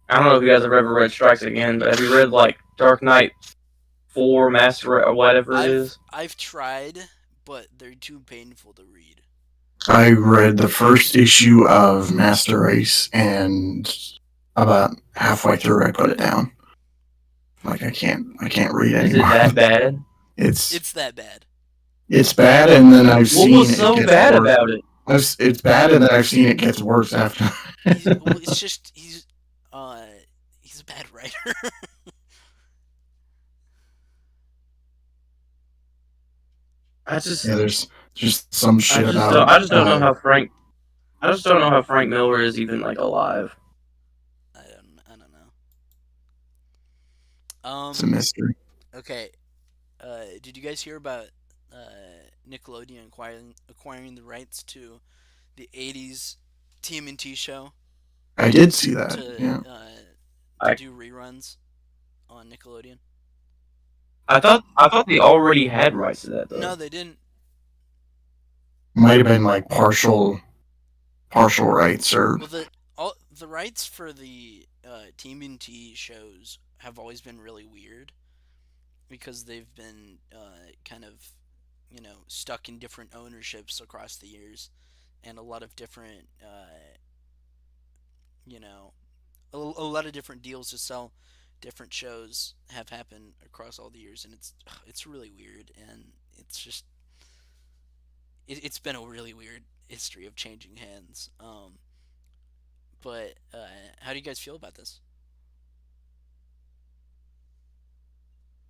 S3: I don't know if you guys have ever read Strikes Again, but have you read like Dark Knight 4 Master or whatever it is?
S1: I've tried, but they're too painful to read.
S2: I read the first issue of Master Race, and about halfway through, I put it down. Like I can't read anymore.
S3: Is it that bad?
S2: It's
S1: that bad.
S2: It's bad, and then I've seen
S3: what was so bad about it?
S2: It's bad, and then I've seen it gets worse after.
S1: It's just he's a bad writer.
S2: There's just some shit about it.
S3: I just don't know how Frank. I just don't know how Frank Miller is even like alive.
S1: I don't know.
S2: It's a mystery.
S1: Okay. Did you guys hear about Nickelodeon acquiring the rights to the '80s TMNT show?
S2: I did see that.
S1: To do reruns on Nickelodeon.
S3: I thought they already had rights to that though.
S1: No, they didn't.
S2: Might have been like partial rights or.
S1: Well, the rights for the TMNT shows have always been really weird because they've been kind of stuck in different ownerships across the years, and a lot of different a lot of different deals to sell different shows have happened across all the years, and it's really weird, and it's just it's been a really weird history of changing hands. But how do you guys feel about this?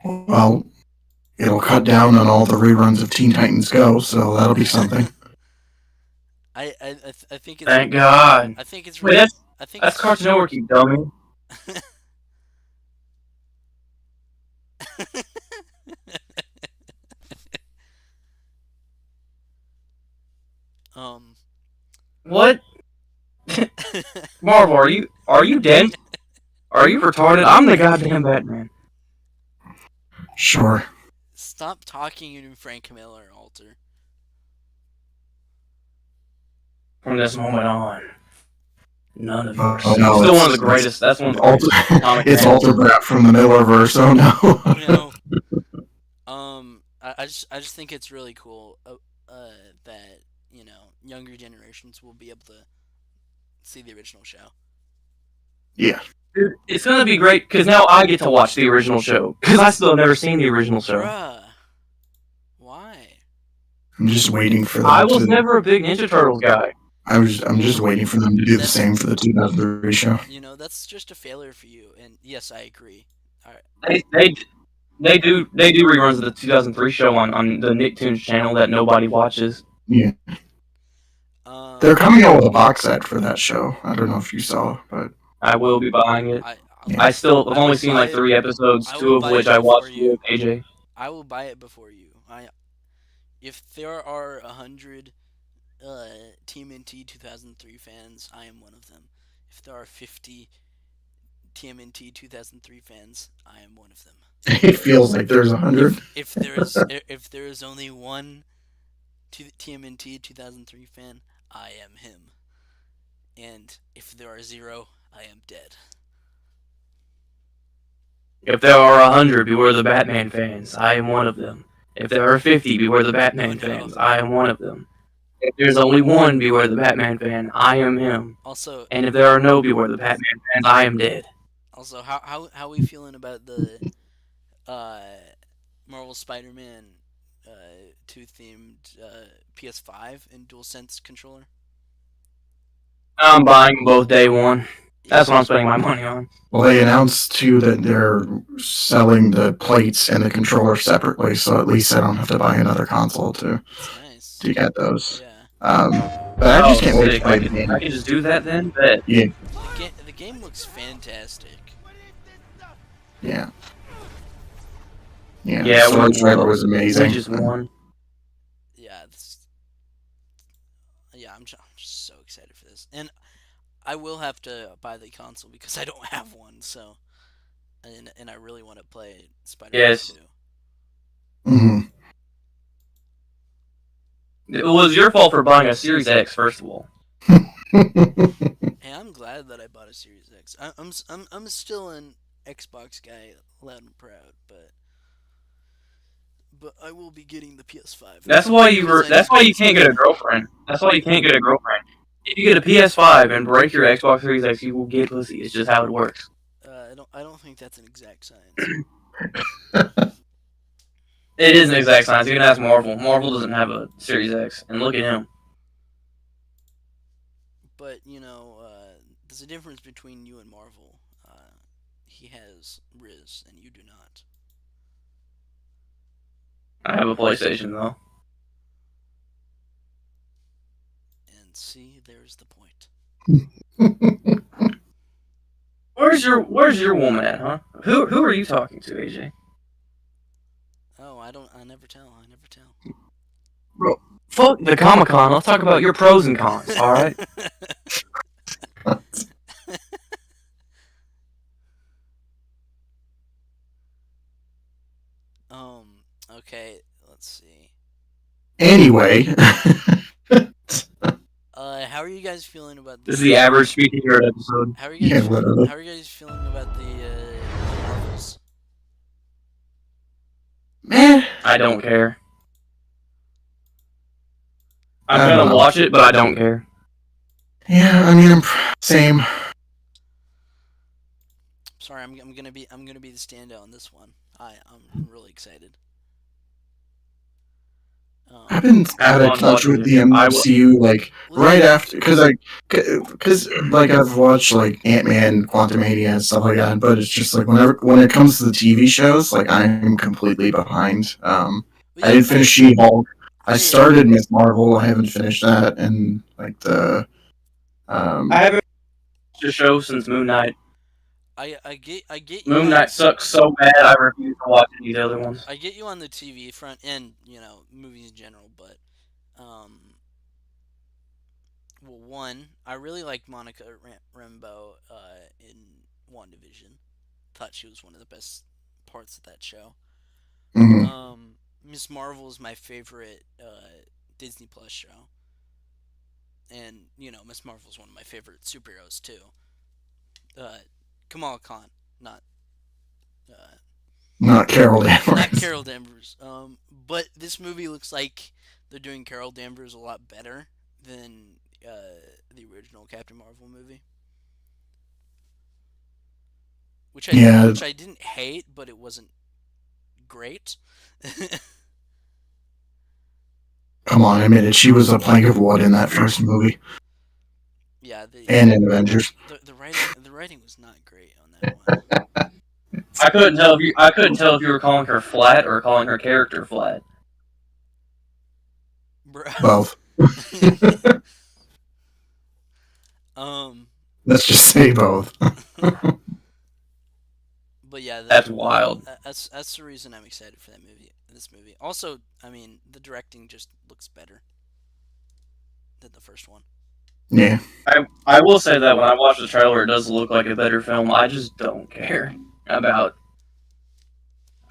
S2: Well, it'll cut down on all the reruns of Teen Titans Go, so that'll be something.
S1: I think it's.
S3: Thank God.
S1: I think it's.
S3: Wait,
S1: I think
S3: that's Cartoon Network, you dummy.
S1: um.
S3: What? Marvel, are you dense? Are you retarded? I'm the goddamn Batman.
S2: Sure.
S1: Stop talking in Frank Miller, Alter.
S3: From this moment on, none of
S2: Oh
S3: your
S2: no,
S3: still one of the greatest. That's one of the
S2: Alter,
S3: greatest comic
S2: it's
S3: fans.
S2: Alter Brat from the Millerverse. Oh no.
S1: I just think it's really cool that younger generations will be able to see the original show.
S2: Yeah.
S3: Dude, it's gonna be great because now I get to watch the original show because I still have never seen the original show.
S1: Bruh, why?
S2: I'm just waiting for
S3: I
S2: them
S3: was
S2: to.
S3: never a big Ninja Turtles guy.
S2: I'm just waiting for them to do the
S1: That's-
S2: same for the 2003 show.
S1: That's just a failure for you. And yes, I agree. All right.
S3: They do reruns of the 2003 show on the Nicktoons channel that nobody watches.
S2: Yeah. They're coming out with a box set for that show. I don't know if you saw, but
S3: I will be buying it.
S1: I've
S3: I've only seen like 3 episodes, 2 of which I watched with AJ.
S1: I will buy it before you. If there are 100 TMNT 2003 fans, I am one of them. If there are 50 TMNT 2003 fans, I am one of them.
S2: it feels like there's 100.
S1: If there is only one TMNT 2003 fan, I am him. And if there are 0, I am dead.
S3: If there are 100, beware the Batman fans. I am one of them. If there are 50, beware the Batman fans. I am one of them. If there's only one, beware the Batman fan. I am him.
S1: Also,
S3: and if there are no, beware the Batman fans. I am dead.
S1: Also, how are we feeling about the Marvel Spider-Man 2 themed PS5 and DualSense controller?
S3: I'm buying both day one. That's what I'm spending my money on.
S2: Well, they announced too that they're selling the plates and the controller separately, so at least I don't have to buy another console to get those.
S1: Yeah.
S2: But I just can't wait to play the game.
S3: I can just do that then? Bet.
S2: Yeah.
S1: The game looks fantastic.
S2: Yeah.
S3: Yeah,
S2: the Sword trailer was amazing.
S3: Just one.
S1: Yeah, I'm just so excited for this. And I will have to buy the console because I don't have one, so and I really want to play Spider-Man 2.
S2: Mm-hmm.
S3: It was your fault for buying a Series X, first of all.
S1: Hey, I'm glad that I bought a Series X. I'm still an Xbox guy, loud and proud, but I will be getting the PS5.
S3: That's why you can't get a girlfriend. That's why you can't get a girlfriend. If you get a PS5 and break your Xbox Series X, you will get pussy. It's just how it works.
S1: I don't think that's an exact science.
S3: It is an exact science. You can ask Marvel. Marvel doesn't have a Series X, and look at him.
S1: But there's a difference between you and Marvel. He has Riz, and you do not.
S3: I have a PlayStation though.
S1: And see, there's the point.
S3: Where's your woman at, huh? Who are you talking to, AJ?
S1: Oh, I never tell.
S3: Bro, fuck the Comic-Con. Let's talk about your pros and cons, alright?
S1: Okay, let's see.
S2: Anyway.
S1: How are you guys feeling about
S3: this? Is the average speaking nerd episode.
S1: How are you guys feeling about the Marvels?
S2: Man,
S3: I don't care. I'm gonna watch it, but I don't care.
S2: Yeah, I mean, same.
S1: Sorry, I'm gonna be the standout on this one. I'm really excited.
S2: I've been out of touch with the MCU, like, right after, because I've watched, like, Ant-Man, Quantumania, and stuff like that, but it's just, like, when it comes to the TV shows, like, I'm completely behind. I didn't finish She-Hulk. I started Ms. Marvel, I haven't finished that, and, like,
S3: I haven't watched a show since Moon Knight.
S1: I get you
S3: Moon
S1: on
S3: Knight sucks so bad I refuse to watch these other ones.
S1: I get you on the TV front and movies in general, but um, well, one, I really liked Monica Rambeau in WandaVision. Thought she was one of the best parts of that show.
S2: Hmm.
S1: Miss Marvel is my favorite Disney Plus show, and Miss Marvel is one of my favorite superheroes too. Uh, Kamala Khan, not uh,
S2: Not Carol
S1: not
S2: Danvers.
S1: Carol Danvers. But this movie looks like they're doing Carol Danvers a lot better than the original Captain Marvel movie,
S2: Yeah,
S1: which I didn't hate, but it wasn't great.
S2: come on, I admit it. She was a plank of wood in that first movie
S1: Yeah,
S2: and in Avengers.
S1: the writing was not great on that one.
S3: I couldn't tell if you were calling her flat or calling her character flat.
S1: Bro.
S2: Both.
S1: um,
S2: Let's just say both.
S1: but yeah,
S3: That's wild.
S1: that's the reason I'm excited for that movie. This movie. Also, I mean, the directing just looks better than the first one.
S2: Yeah.
S3: I will say that when I watch the trailer, it does look like a better film. I just don't care about.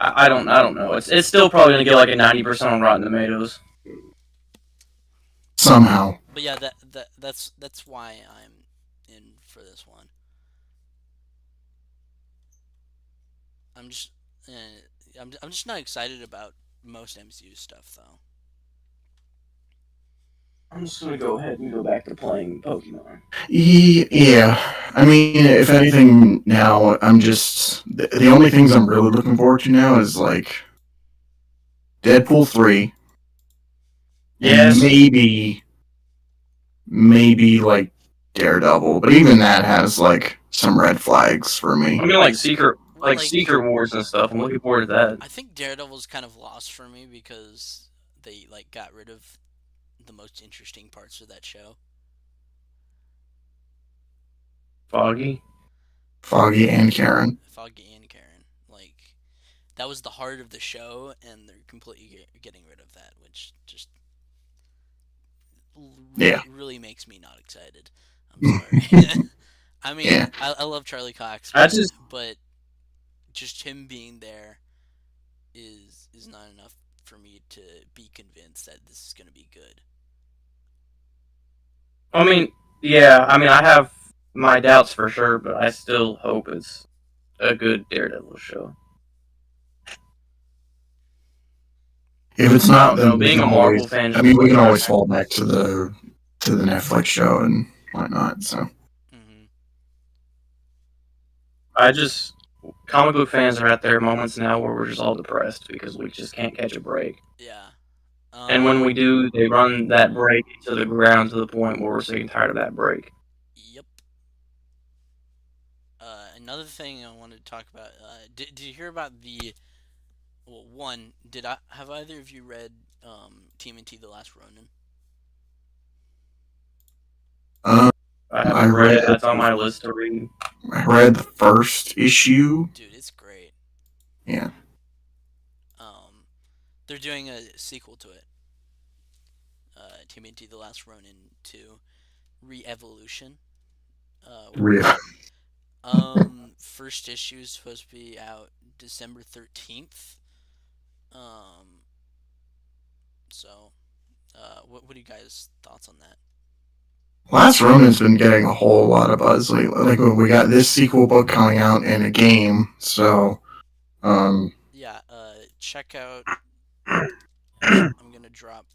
S3: I don't know. It's still probably gonna get like a 90% on Rotten Tomatoes.
S2: Somehow.
S1: But yeah, that's why I'm in for this one. I'm just I'm just not excited about most MCU stuff though.
S3: I'm just gonna go ahead and go back to playing Pokemon.
S2: Yeah. I mean, if anything, now I'm just the only things I'm really looking forward to now is like Deadpool 3 and
S3: Yes.
S2: maybe like Daredevil, but even that has like some red flags for
S3: I
S2: me.
S3: mean,
S1: Well, like
S3: Secret Wars and stuff. I'm looking forward to that.
S1: I think Daredevil's kind of lost for me because they like got rid of the most interesting parts of that show.
S3: Foggy.
S2: Foggy and Karen.
S1: Foggy and Karen. Like that was the heart of the show, and they're completely getting rid of that, which just
S2: Yeah.
S1: really makes me not excited. I'm sorry. I mean,
S2: Yeah.
S1: I love Charlie Cox,
S3: I just
S1: but just him being there is not enough for me to be convinced that this is going to be good.
S3: I mean, yeah, I mean, I have my doubts for sure, but I still hope it's a good Daredevil show.
S2: If it's
S3: I
S2: not,
S3: don't know.
S2: then we
S3: Being
S2: can
S3: a Marvel
S2: always.
S3: fan
S2: I
S3: just
S2: mean, we
S3: looks
S2: can
S3: kind
S2: always
S3: of.
S2: fall back to the Netflix show and whatnot. So
S1: Hmm.
S3: I just comic book fans are at their moments now where we're just all depressed because we just can't catch a break.
S1: Yeah.
S3: And when we do, they run that break to the ground to the point where we're sick and tired of that break.
S1: Yep. Another thing I wanted to talk about. Did you hear about the? Well, one, did I have either of you read TMNT: The Last Ronin?
S2: um,
S3: I
S2: I
S3: haven't read
S2: read
S3: it. That's on my list to read.
S2: the first issue.
S1: Dude, it's great.
S2: Yeah.
S1: Um, they're doing a sequel to it. TMNT: The Last Ronin 2, Re-Evolution.
S2: Real.
S1: First issue is supposed to be out December 13th. Um, so, what are you guys' thoughts on that?
S2: Last Ronin's been getting a whole lot of buzz lately. Like we got this sequel book coming out and a game. So,
S1: Yeah, check out. I'm gonna drop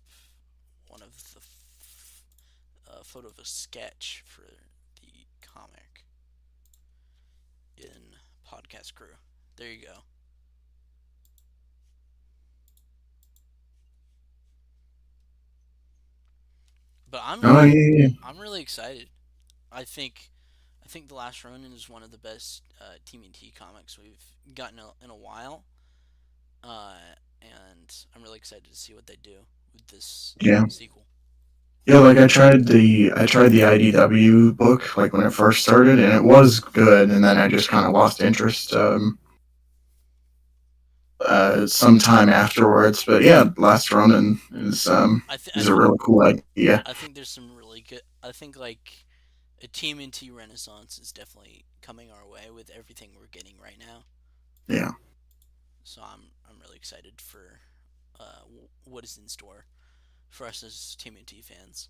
S1: one of the photo of a sketch for the comic in podcast crew. There you go. But
S2: oh yeah,
S1: I'm really excited. I think I think The Last Ronin is one of the best TMNT comics we've gotten in a while, uh, and I'm really excited to see what they do with this
S2: yeah.
S1: sequel.
S2: Yeah, like I tried the IDW book like when it first started, and it was good, and then I just kind of lost interest sometime afterwards. But yeah, Last Ronin
S1: I th- I
S2: is a
S1: th-
S2: really cool idea.
S1: I think there's some really good. I think like a TMNT renaissance is definitely coming our way with everything we're getting right now.
S2: Yeah,
S1: So I'm really excited for what is in store for us as TMNT fans.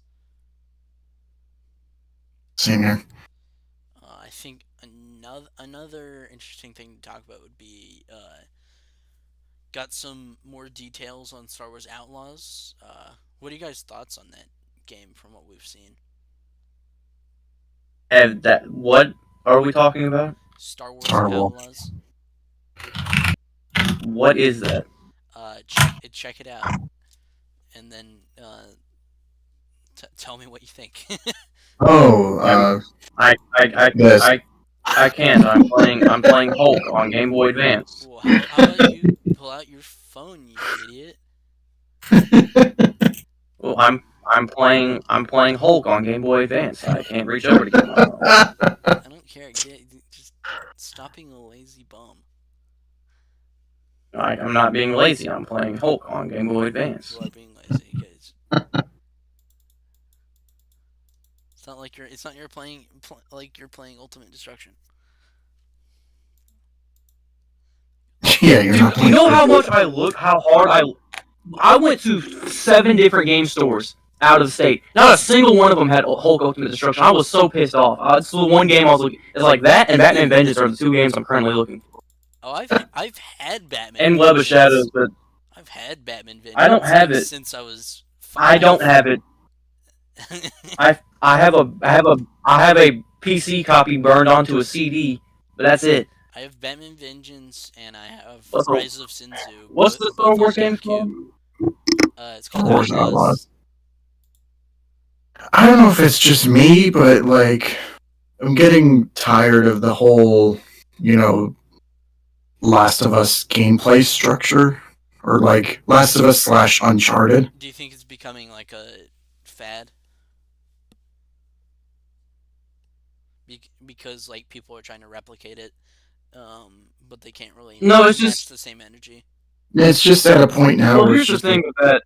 S2: same here.
S1: I think another interesting thing to talk about would be got some more details on Star Wars Outlaws. What are you guys' thoughts on that game from what we've seen?
S3: And that what are we talking about?
S1: Star Wars
S2: Star Wars.
S1: Outlaws.
S3: What is that?
S1: Check it out, and then tell me what you think.
S2: Oh,
S3: I'm I I I
S2: this.
S3: I, I can't. I'm playing Hulk on Game Boy Advance.
S1: Well, how about you pull out your phone, you idiot?
S3: Well, I'm playing Hulk on Game Boy Advance. I can't reach over to get my phone.
S1: I don't care. Just stop being a lazy bum.
S3: I'm not being lazy. I'm playing Hulk on Game Boy
S1: You
S3: Advance.
S1: are being lazy because it's not like it's not you're like you're playing Ultimate Destruction.
S2: Yeah, you're
S3: Dude,
S2: not
S3: you
S2: playing.
S3: know how much I look, how hard I went to 7 different game stores out of the state. Not a single one of them had Hulk Ultimate Destruction. I was so pissed off. It's the one game I was looking. It's like that and Batman Vengeance are the two games I'm currently looking for.
S1: Oh, I've had Batman
S3: And Web of Shadows,
S1: Vengeance.
S3: but
S1: I've had Batman
S3: I don't
S1: Vengeance
S3: have
S1: like
S3: it.
S1: since I was
S3: I don't
S1: 5.
S3: have it. I have a PC copy burned onto a CD, but that's it.
S1: I have Batman Vengeance and I have
S3: What's the
S1: Rise of Sinzu,
S3: what's the Star
S1: both on
S3: Wars game called?
S1: GameCube. It's
S2: Star
S1: called
S2: Wars Outlaws.
S1: Outlaws.
S2: I don't know if it's just me, but like I'm getting tired of the whole, you know, Last of Us gameplay structure, or like Last of Us slash Uncharted.
S1: Do you think it's becoming like a fad? Because like people are trying to replicate it, but they can't really
S3: No, it's
S1: match
S3: just
S1: the same energy.
S2: It's just at a point now
S3: well.
S2: where
S3: Here's
S2: it's
S3: the
S2: just like,
S3: thing with that.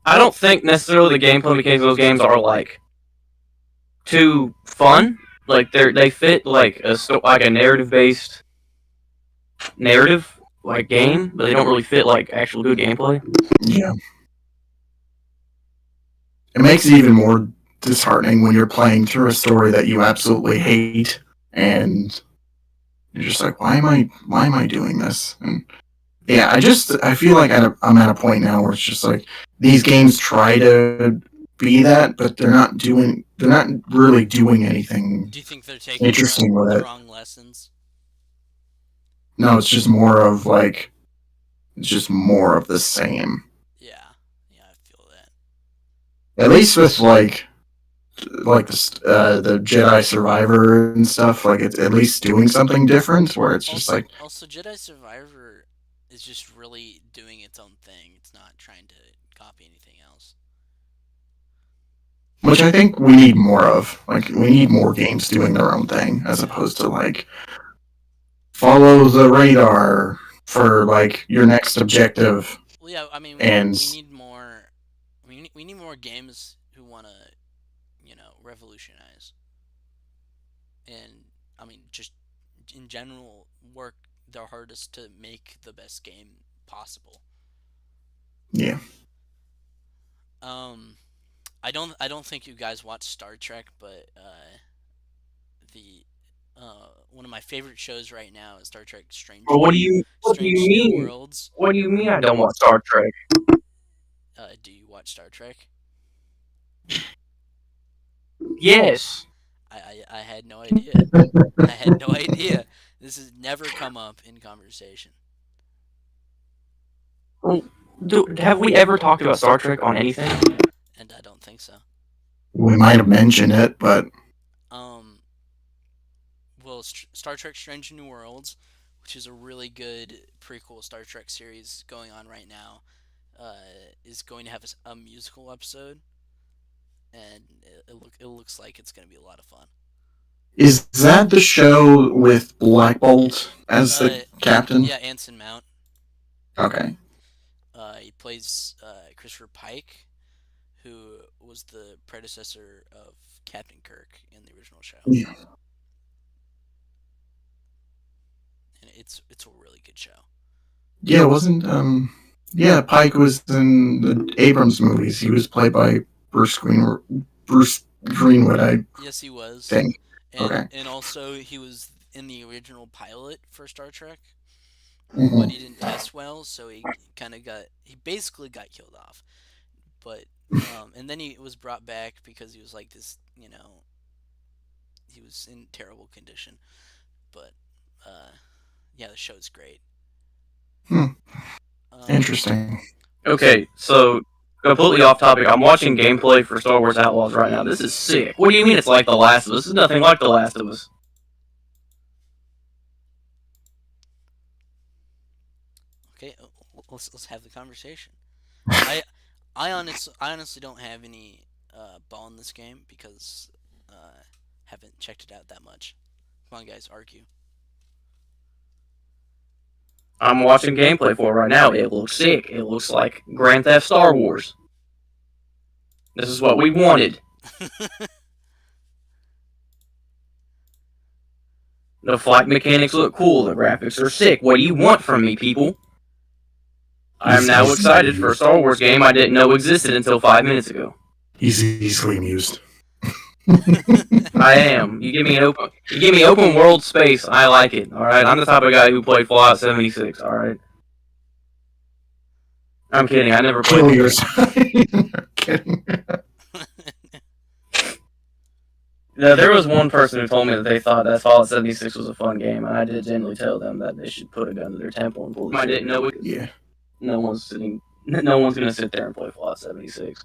S3: I don't think necessarily the gameplay mechanics of those games are like too fun. Like they fit like like a narrative based narrative like game, but they don't really fit like actual good gameplay.
S2: yeah, it makes it even more disheartening when you're playing through a story that you absolutely hate, and you're just like, why am I doing this? And yeah, I feel like I'm at a point now where it's just like these games try to be that, but they're not really doing anything
S1: Do you think they're taking
S2: interesting with
S1: the
S2: it.
S1: wrong lessons?
S2: No, it's just more of like it's just more of the same.
S1: Yeah, yeah, I feel that.
S2: At least with the Jedi Survivor and stuff, like it's at least doing something different. Where it's just like,
S1: Also, Jedi Survivor is just really doing its own thing. It's not trying to copy anything else.
S2: which I think we need more of. Like we need more games doing their own thing as
S1: Yeah.
S2: opposed to like follow the radar for like your next objective.
S1: Well, yeah. I mean,
S2: And
S1: we need more. We need more games who want to, revolutionize, and I mean, just in general, work their hardest to make the best game possible.
S2: yeah,
S1: Um, I don't think you guys watch Star Trek, but the one of my favorite shows right now is Star Trek
S3: But what do you
S1: Strange New
S3: mean?
S1: Worlds.
S3: What do you mean I don't want Star Trek?
S1: Do you watch Star Trek?
S3: Yes.
S1: I had no idea. I had no idea. This has never come up in conversation.
S3: Well, have we ever talked about Star Trek on anything?
S1: And I don't think so.
S2: we might have mentioned it, but
S1: Um, well, Star Trek Strange New Worlds, which is a really good prequel Star Trek series going on right now, is going to have a musical episode. and it looks like it's going to be a lot of fun.
S2: Is that the show with Black Bolt as the captain?
S1: Yeah, Anson Mount.
S2: Okay.
S1: He plays Christopher Pike, who was the predecessor of Captain Kirk in the original show,
S2: Yeah.
S1: and it's a really good show.
S2: Yeah, wasn't yeah, Pike was in the Abrams movies. He was played by Bruce Greenwood, I
S1: Yes, he was,
S2: think. Okay.
S1: and also he was in the original pilot for Star Trek, but
S2: Hmm.
S1: he didn't test well, so he basically got killed off. But and then he was brought back because he was like this, he was in terrible condition. But yeah, the show's great.
S2: Hmm.
S1: Um,
S2: Interesting.
S3: Okay, so completely off topic. I'm watching gameplay for Star Wars Outlaws right now. This is sick. What do you mean it's like The Last of Us? It's nothing like The Last of Us.
S1: okay, let's have the conversation. I I honestly don't have any ball in this game because haven't checked it out that much. Come on, guys, argue.
S3: I'm watching gameplay for it right now. It looks sick. It looks like Grand Theft Star Wars. This is what we wanted. The flight mechanics look cool. The graphics are sick. What do you want from me, people? I am now excited for a Star Wars game I didn't know existed until 5 minutes ago.
S2: He's easily amused.
S3: I am. You give me open world space. I like it. All right. I'm the type of guy who played Fallout 76. All right. I'm kidding. I never played
S2: Kill
S3: the game.
S2: yourself. Kidding.
S3: No, there was one person who told me that they thought that Fallout 76 was a fun game, and I did generally tell them that they should put a gun to their temple and pull the trigger. I didn't know it.
S2: Yeah.
S3: No one's gonna sit there and play Fallout 76.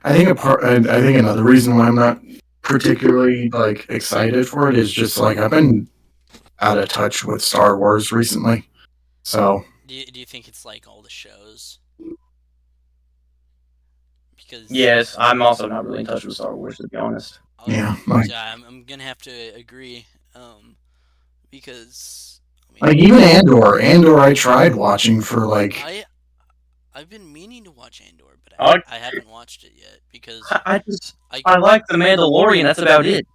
S2: I think another reason why I'm not particularly like excited for it is just like I've been out of touch with Star Wars recently. So
S1: do you think it's like all the shows? Because
S3: Yes, I'm also not really in touch with Star Wars, to be honest.
S2: yeah, like
S1: I'm gonna have to agree. Because
S2: like even Andor I tried watching for like
S1: I've been meaning to watch Andor, but
S3: I-
S1: I haven't watched it yet because
S3: I like the Mandalorian. That's about it.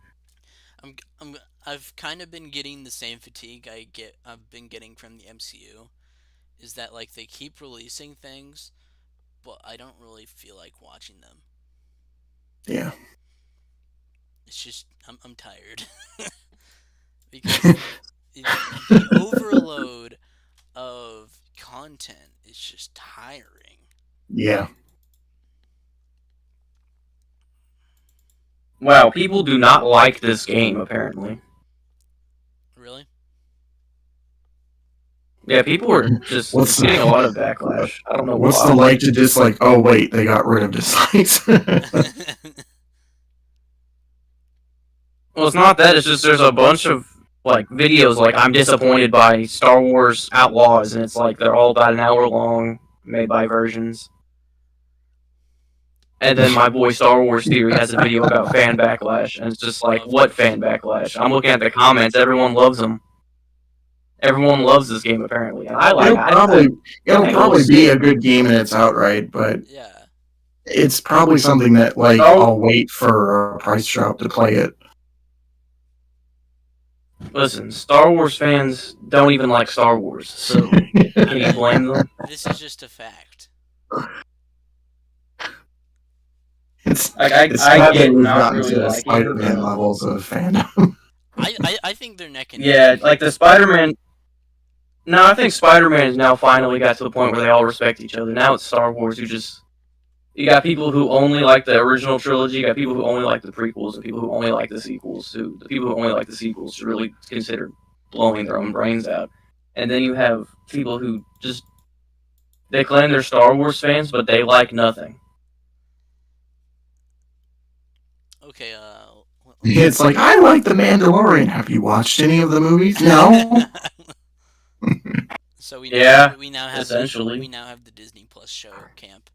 S1: I've kind of been getting the same fatigue I've been getting from the MCU, is that like they keep releasing things, but I don't really feel like watching them.
S2: yeah.
S1: It's just I'm tired because the overload of content is just tiring.
S2: Yeah.
S3: Wow, people do not like this game, apparently.
S1: Really?
S3: Yeah, people are just
S2: What's
S3: getting
S2: the-
S3: a lot of backlash. I don't know
S2: What's
S3: why.
S2: the like to just like, oh wait, they got rid of dislikes.
S3: Well, it's not that. It's just there's a bunch of like videos like I'm disappointed by Star Wars Outlaws, and it's like they're all about an hour long, made by versions. And then my boy Star Wars Theory has a video about fan backlash, and it's just like, what fan backlash? I'm looking at the comments. Everyone loves them. Everyone loves this game apparently, and I like.
S2: It'll probably be a good game in its outright, but
S1: Yeah.
S2: it's probably something that like I'll wait for a price drop to play it.
S3: Listen, Star Wars fans don't even like Star Wars, so can you blame them?
S1: This is just a fact.
S2: It's
S3: I
S2: sad
S3: get
S2: that we've
S3: not
S2: gotten
S3: really
S2: to
S3: liking
S2: Spider-Man
S3: it.
S2: levels of fandom.
S1: I think they're neck and
S3: Yeah,
S1: neck.
S3: like the Spider-Man. No, I think Spider-Man has now finally got to the point where they all respect each other. Now it's Star Wars who just. You got people who only like the original trilogy, you got people who only like the prequels, and people who only like the sequels. The people who only like the sequels should really consider blowing their own brains out. And then you have people who just. They claim they're Star Wars fans, but they like nothing.
S1: Okay,
S2: It's like I like The Mandalorian. Have you watched any of the movies? No.
S1: So we
S3: Yeah,
S1: now have
S3: essentially.
S1: we now have the Disney Plus show camp.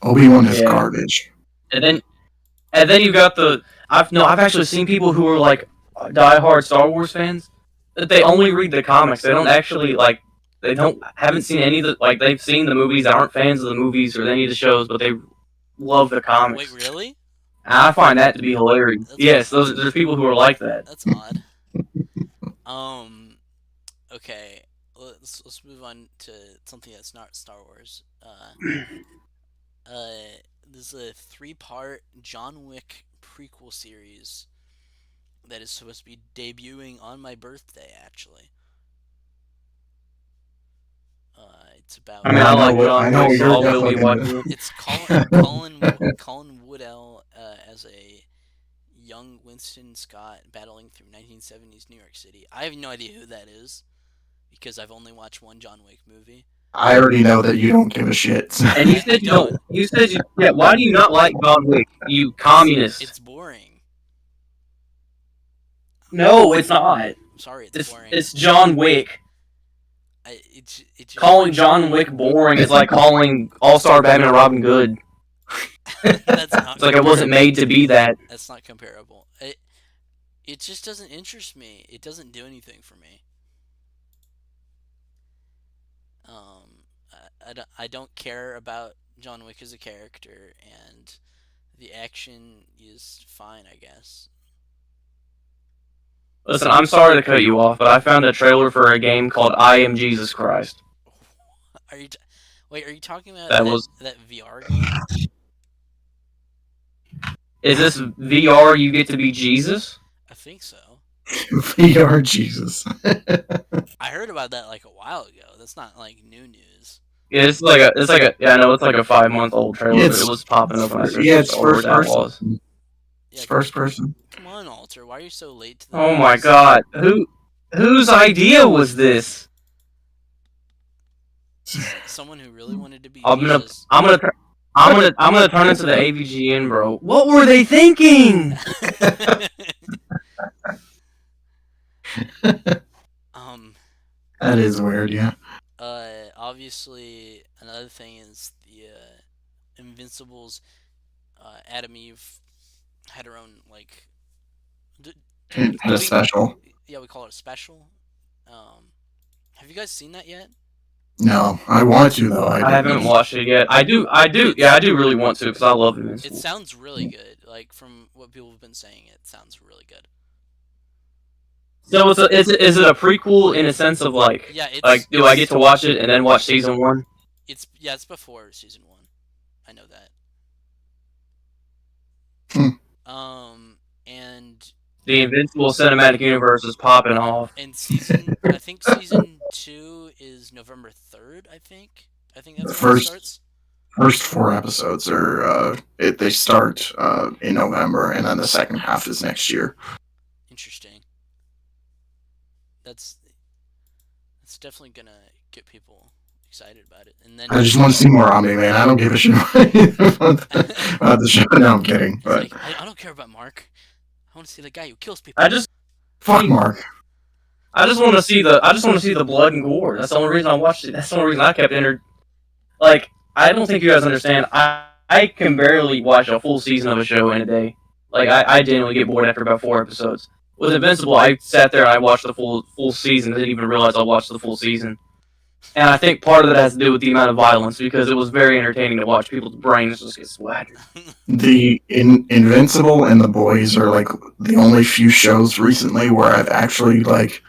S2: Obi-Wan is
S3: Yeah.
S2: garbage.
S3: And then you got I've actually seen people who are like diehard Star Wars fans that they only read the comics. They don't actually they don't haven't seen any of the they've seen the movies, they aren't fans of the movies or any of the shows, but they love the
S1: Wait,
S3: comics.
S1: really?
S3: And I find that to be hilarious.
S1: That's
S3: Yes, there's people who are like that.
S1: That's odd. Okay. Let's move on to something that's not Star Wars. There's a 3-part John Wick prequel series that is supposed to be debuting on my birthday. Actually, it's about.
S3: I mean, I like
S2: I
S3: John
S2: know
S3: Wick, so
S2: you're
S3: I'll
S2: definitely
S3: be
S2: gonna.
S3: watching it.
S1: It's Colin Woodell as a young Winston Scott battling through 1970s New York City. I have no idea who that is because I've only watched one John Wick movie.
S2: I already know that you don't give a shit.
S3: And you said you don't. You said you. Yeah. Why do you not like John Wick? You communist.
S1: It's boring.
S3: No, it's not.
S1: I'm sorry, it's boring.
S3: It's John Wick.
S1: It just,
S3: Calling John Wick boring is like calling All-Star Batman and Robin good.
S1: that's not.
S3: It's like it wasn't made to be that.
S1: That's not comparable. It just doesn't interest me. It doesn't do anything for me. I don't care about John Wick as a character, and the action is fine, I guess.
S3: Listen, I'm sorry to cut you off, but I found a trailer for a game called I Am Jesus Christ.
S1: Are you? Wait, are you talking about that VR game?
S3: Is this VR? You get to be Jesus?
S1: I think so.
S2: VR Jesus.
S1: I heard about that like a while ago. That's not like new news.
S3: Yeah, it's like a yeah, no, it's like a 5-month-old trailer. But it was popping up when I searched
S2: it's
S3: for
S2: first
S3: that
S2: person.
S3: was.
S2: It's first person.
S1: Come on, Alter. Why are you so late to the
S3: Oh my god, whose idea was this?
S1: Someone who really wanted to be
S3: I'm
S1: Jesus.
S3: gonna turn into the AVGN, bro. What were they thinking?
S2: That is weird, yeah.
S1: Obviously, another thing is the Invincibles. Adam Eve had her own like.
S2: Had a special.
S1: Yeah, we call it a special. Have you guys seen that yet?
S2: No, I want to though.
S3: I haven't watched it yet. I do. Yeah, I do really want to because I love Invincible.
S1: It sounds really good. Like from what people have been saying, it sounds really good.
S3: So is it a prequel in a sense of like?
S1: Yeah,
S3: do I get to watch it and then watch season 1?
S1: It's before season 1. I know that. And
S3: the Invincible cinematic universe is popping off.
S1: And I think season 2 is November 3rd. I think that's when it starts.
S2: First 4 episodes are they start in November, and then the second half is next year.
S1: Interesting. That's definitely gonna get people excited about it. And then
S2: I just want to see more Omni Man. I don't give a shit about the show. No, I'm kidding. But
S1: like, I don't care about Mark. I want to see the guy who kills people.
S2: Fuck Mark.
S3: I just want to see the blood and gore. That's the only reason I watched it. That's the only reason I kept entered. Like, I don't think you guys understand. I can barely watch a full season of a show in a day. Like, I genuinely get bored after about 4 episodes. With Invincible, I sat there and I watched the full season. I didn't even realize I watched the full season. And I think part of that has to do with the amount of violence, because it was very entertaining to watch people's brains just get splattered.
S2: The Invincible and The Boys are like the only few shows recently where I've actually like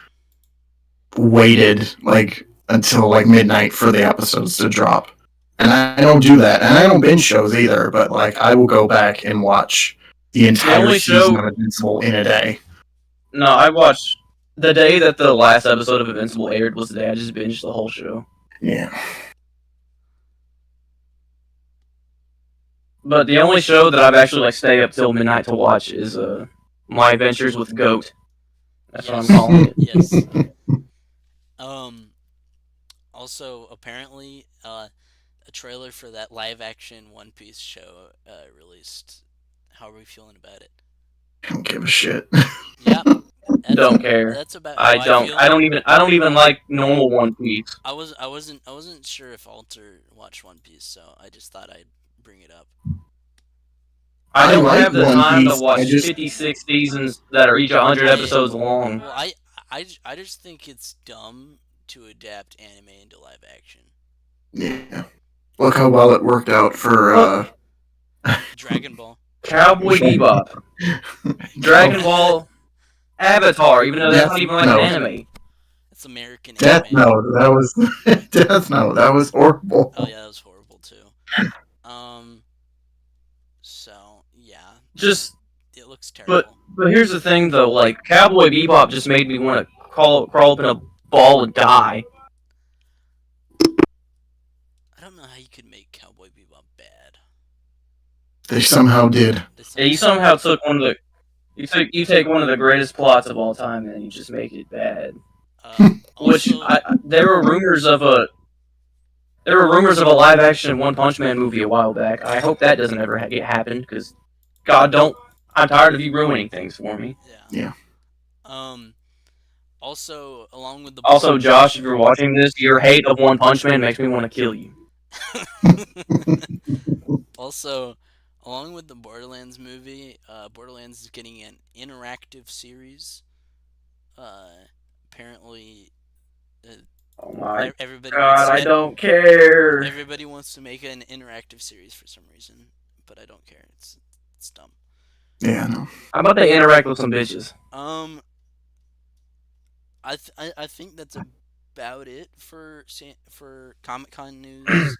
S2: waited like until like midnight for the episodes to drop. And I don't do that. And I don't binge shows either, but like I will go back and watch the entire season of Invincible in a day.
S3: No, I watched the day that the last episode of Invincible aired was the day I just binged the whole show.
S2: Yeah.
S3: But the only show that I've actually like stay up till midnight to watch is My Adventures with Goat. That's what I'm calling it.
S1: Yes. Also, apparently, a trailer for that live-action One Piece show released. How are we feeling about it?
S2: I don't give a shit.
S1: Yeah.
S3: Don't care.
S1: That's about.
S3: I don't even like normal One Piece.
S1: I wasn't sure if Alter watched One Piece, so I just thought I'd bring it up.
S3: I
S2: I
S3: don't
S2: like
S3: have the
S2: One
S3: time to
S2: Piece. I
S3: watch
S2: just
S3: 56 seasons that are each 100 episodes long.
S1: Well, I just think it's dumb to adapt anime into live action.
S2: yeah. Look how well it worked out for
S3: Well,
S1: Dragon Ball.
S3: Cowboy Bebop, Dragon Ball, Avatar, even though that's
S2: Death
S3: not even like an
S2: Note.
S3: anime.
S1: It's American
S2: Death
S1: anime.
S2: Note. That was Death Note. That was horrible.
S1: Oh yeah, that was horrible too. So yeah,
S3: Just,
S1: it looks
S3: but
S1: terrible.
S3: but here's the thing though, like Cowboy Bebop just made me want to crawl up in a ball and die.
S1: I don't know how you could make Cowboy Bebop bad.
S2: They somehow did.
S3: Yeah, you somehow took one of the you take one of the greatest plots of all time and you just make it bad. Which
S1: Also,
S3: there were rumors of a live action One Punch Man movie a while back. I hope that doesn't ever happen because God don't. I'm tired of you ruining things for me.
S1: yeah.
S2: Yeah.
S1: Also, along with the
S3: Also, Josh, if you're watching this, your hate of One Punch Man makes me want to kill you.
S1: Also, along with the Borderlands movie, Borderlands is getting an interactive series. Apparently,
S3: Oh my
S1: everybody
S3: God, I don't care.
S1: everybody wants to make an interactive series for some reason, but I don't care. It's dumb.
S2: Yeah, no.
S3: How about they interact with some bitches?
S1: I think that's about it for Comic Con news.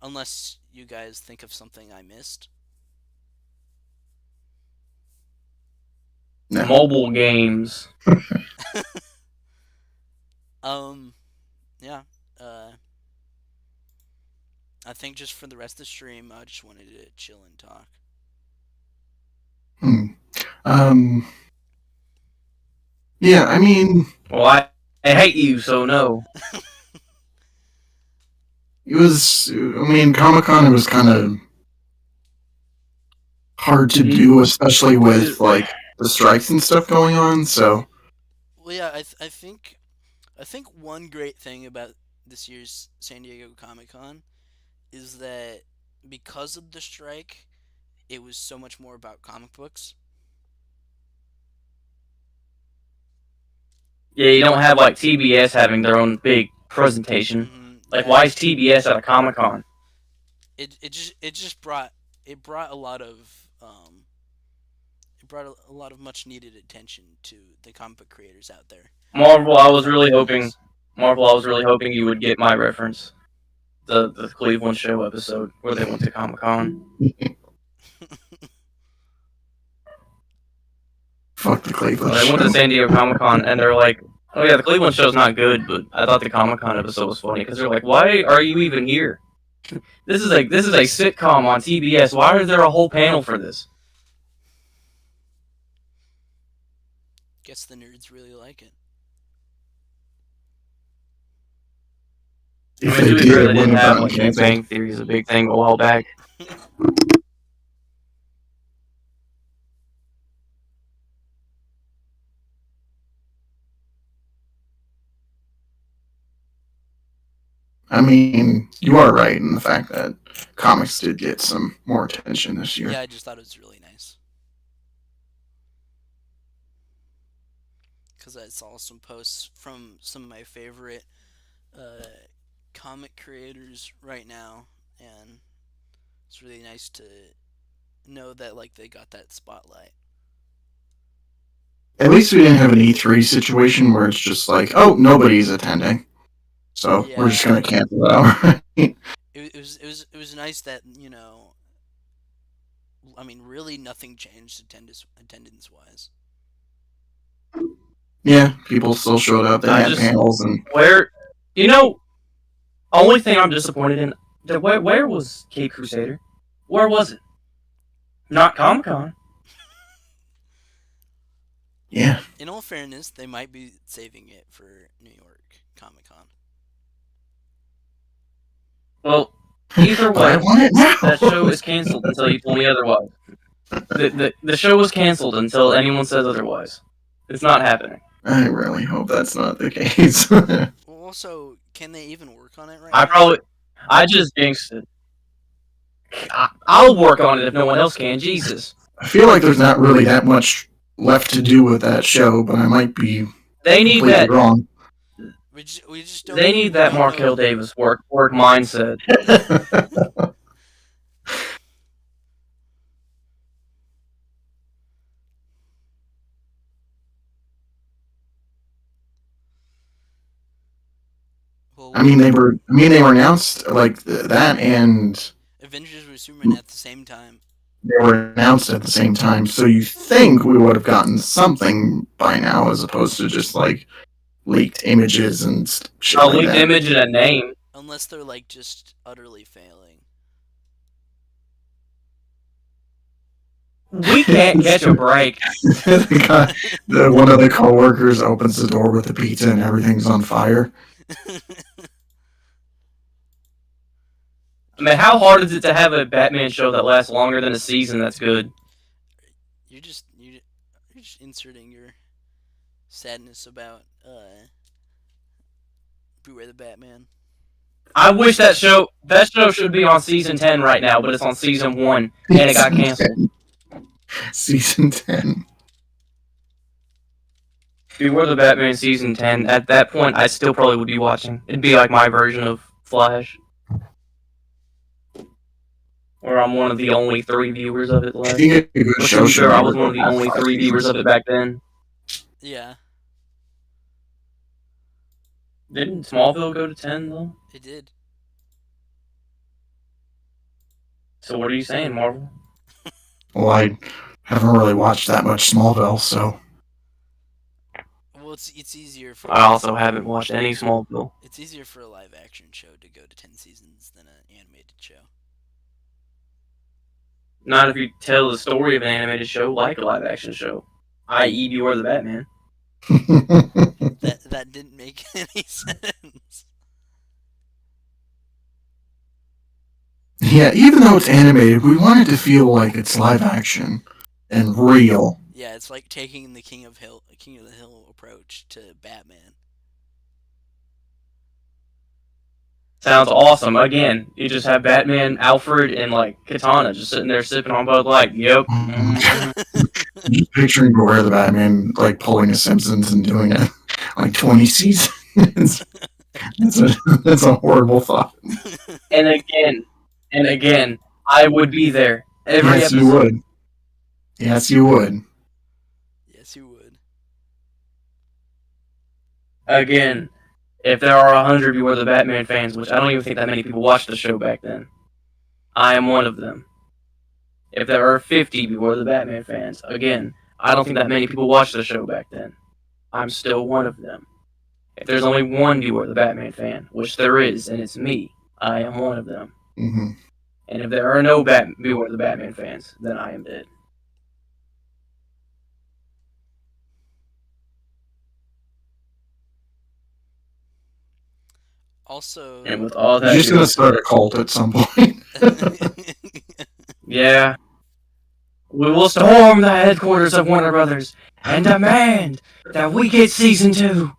S1: Unless you guys think of something I missed.
S2: No.
S3: Mobile games.
S1: Yeah. I think just for the rest of the stream, I just wanted to chill and talk.
S2: Yeah, I mean,
S3: Well, I hate you, so no.
S2: it was. I mean, Comic Con. It was kind of hard to do, especially with like the strikes and stuff going on. So
S1: Well, yeah, I think one great thing about this year's San Diego Comic Con is that because of the strike, it was so much more about comic books.
S3: Yeah, you don't have like TBS having their own big presentation. Like,
S1: Yeah,
S3: why is TBS at a Comic Con?
S1: it just brought a lot of it brought a lot of much needed attention to the comic book creators out there.
S3: Marvel, I was really hoping you would get my reference. The Cleveland show episode where they went to Comic Con.
S2: fuck the Cleveland
S3: They went to
S2: show.
S3: San Diego Comic Con and they're like, "Oh yeah, the Cleveland show's not good," but I thought the Comic Con episode was funny because they're like, "Why are you even here? This is a sitcom on TBS. Why is there a whole panel for this?"
S1: Guess the nerds really like it.
S2: If
S3: I mean,
S2: they
S3: to be fair,
S2: did,
S3: they
S2: it
S3: did
S2: wouldn't have
S3: have
S2: gotten
S3: like Big
S2: canceled.
S3: Bang Theory is a big thing a while back.
S2: I mean, you are right in the fact that comics did get some more attention this year.
S1: Yeah, I just thought it was really nice. Because I saw some posts from some of my favorite comic creators right now, and it's really nice to know that like they got that spotlight.
S2: At least we didn't have an E3 situation where it's just like, oh, nobody's attending, so we're just gonna cancel it outright.
S1: It was nice that I mean, really nothing changed attendance wise.
S2: Yeah, people still showed up. They had panels and
S3: where, only thing I'm disappointed in. Where was Cape Crusader? Where was it? Not Comic Con.
S2: Yeah.
S1: In all fairness, they might be saving it for New York Comic Con.
S3: Well, either
S2: But I
S3: way,
S2: want it now.
S3: that show is canceled until you tell me otherwise. The show was canceled until anyone says otherwise. It's not happening.
S2: I really hope that's not the case.
S1: Well, also, can they even work on it right now?
S3: I just jinxed it. I'll work on it if no one else can. Jesus.
S2: I feel like there's not really that much left to do with that show, but I might be
S3: They need
S2: completely
S3: that.
S2: wrong.
S1: We just don't.
S3: They need
S1: We
S3: that
S1: don't
S3: Markel
S1: know.
S3: Davis work mindset.
S1: Well,
S2: I mean, they were announced like that, and
S1: Avengers vs Superman at the same time.
S2: they were announced at the same time. So you think we would have gotten something by now, as opposed to just like leaked images and shit
S3: A
S2: like
S3: leaked
S2: that.
S3: image and a name.
S1: Unless they're like just utterly failing.
S3: We can't catch a break.
S2: One of the coworkers opens the door with the pizza and everything's on fire.
S3: I mean, how hard is it to have a Batman show that lasts longer than a season that's good?
S1: you're just inserting your sadness about Beware the Batman.
S3: I wish that show should be on season 10 right now, but it's on season 1 and it got canceled.
S2: Season 10.
S3: Beware the Batman season 10. At that point, I still probably would be watching. It'd be like my version of Flash. Or I'm one of the only 3 viewers of it
S2: I
S3: left.
S2: think a good
S3: But
S2: show
S3: to be
S2: should
S3: fair, I
S2: never
S3: was one
S2: go
S3: of the
S2: past
S3: only
S2: 5
S3: 3 viewers
S2: seasons.
S3: of it back then.
S1: Yeah,
S3: Didn't Smallville go to 10 though?
S1: it did.
S3: So what are you saying, Marvel?
S2: Well, I haven't really watched that much Smallville, so
S1: Well, it's easier for.
S3: I also haven't watched any Smallville.
S1: It's easier for a live action show to go to 10 seasons than an animated show.
S3: Not if you tell the story of an animated show like a live action show, i.e., Beware the Batman.
S1: That didn't make any sense.
S2: yeah, even though it's animated, we want it to feel like it's live action and real.
S1: Yeah, it's like taking the King of the Hill approach to Batman.
S3: Sounds awesome. Again, you just have Batman, Alfred, and like Katana just sitting there sipping on Bud Light. Yep.
S2: Just picturing Beware the Batman like pulling a Simpsons and doing it like 20 seasons. that's a horrible thought.
S3: And again, I would be there every
S2: Yes,
S3: episode.
S2: you would. Yes, you would.
S1: Yes, you would.
S3: Again, if there are 100 Beware the Batman fans, which I don't even think that many people watched the show back then, I am one of them. If there are 50 Beware the Batman fans, again, I don't think that many people watched the show back then. I'm still one of them. If there's only one Beware the Batman fan, which there is, and it's me, I am one of them.
S2: Mm-hmm.
S3: And if there are no Beware the Batman fans, then I am dead.
S1: Also,
S3: And with all that,
S2: You're just gonna start a cult at some point.
S3: yeah, we will storm the headquarters of Warner Brothers and demand that we get season 2.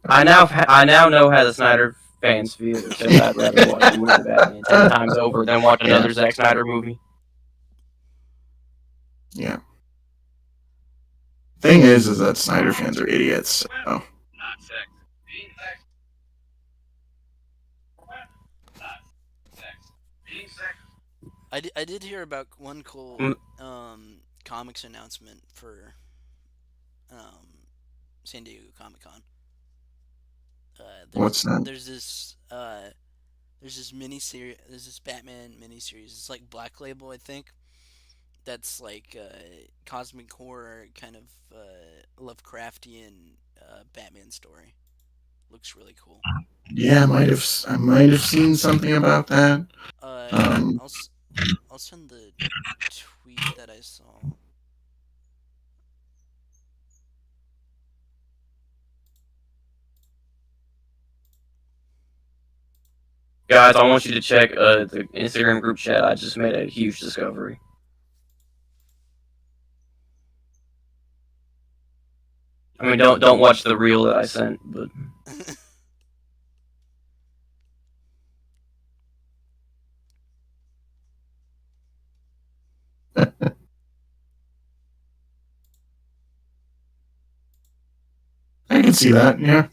S3: I now know how the Snyder fans feel because I'd rather watch Beware the Batman 10 times over than watch another Zack Snyder movie.
S2: Yeah. Thing is that Snyder fans are idiots. So.
S1: I did hear about one cool comics announcement for San Diego Comic Con.
S2: What's that?
S1: There's this mini-series. There's this Batman mini-series. It's like Black Label, I think. That's like cosmic horror kind of Lovecraftian Batman story. Looks really cool.
S2: Yeah, I might have seen something about that.
S1: I'll send the tweet that I saw.
S3: Guys, I want you to check the Instagram group chat. I just made a huge discovery. I mean, don't watch the reel that I sent, but
S2: can see that. Yeah.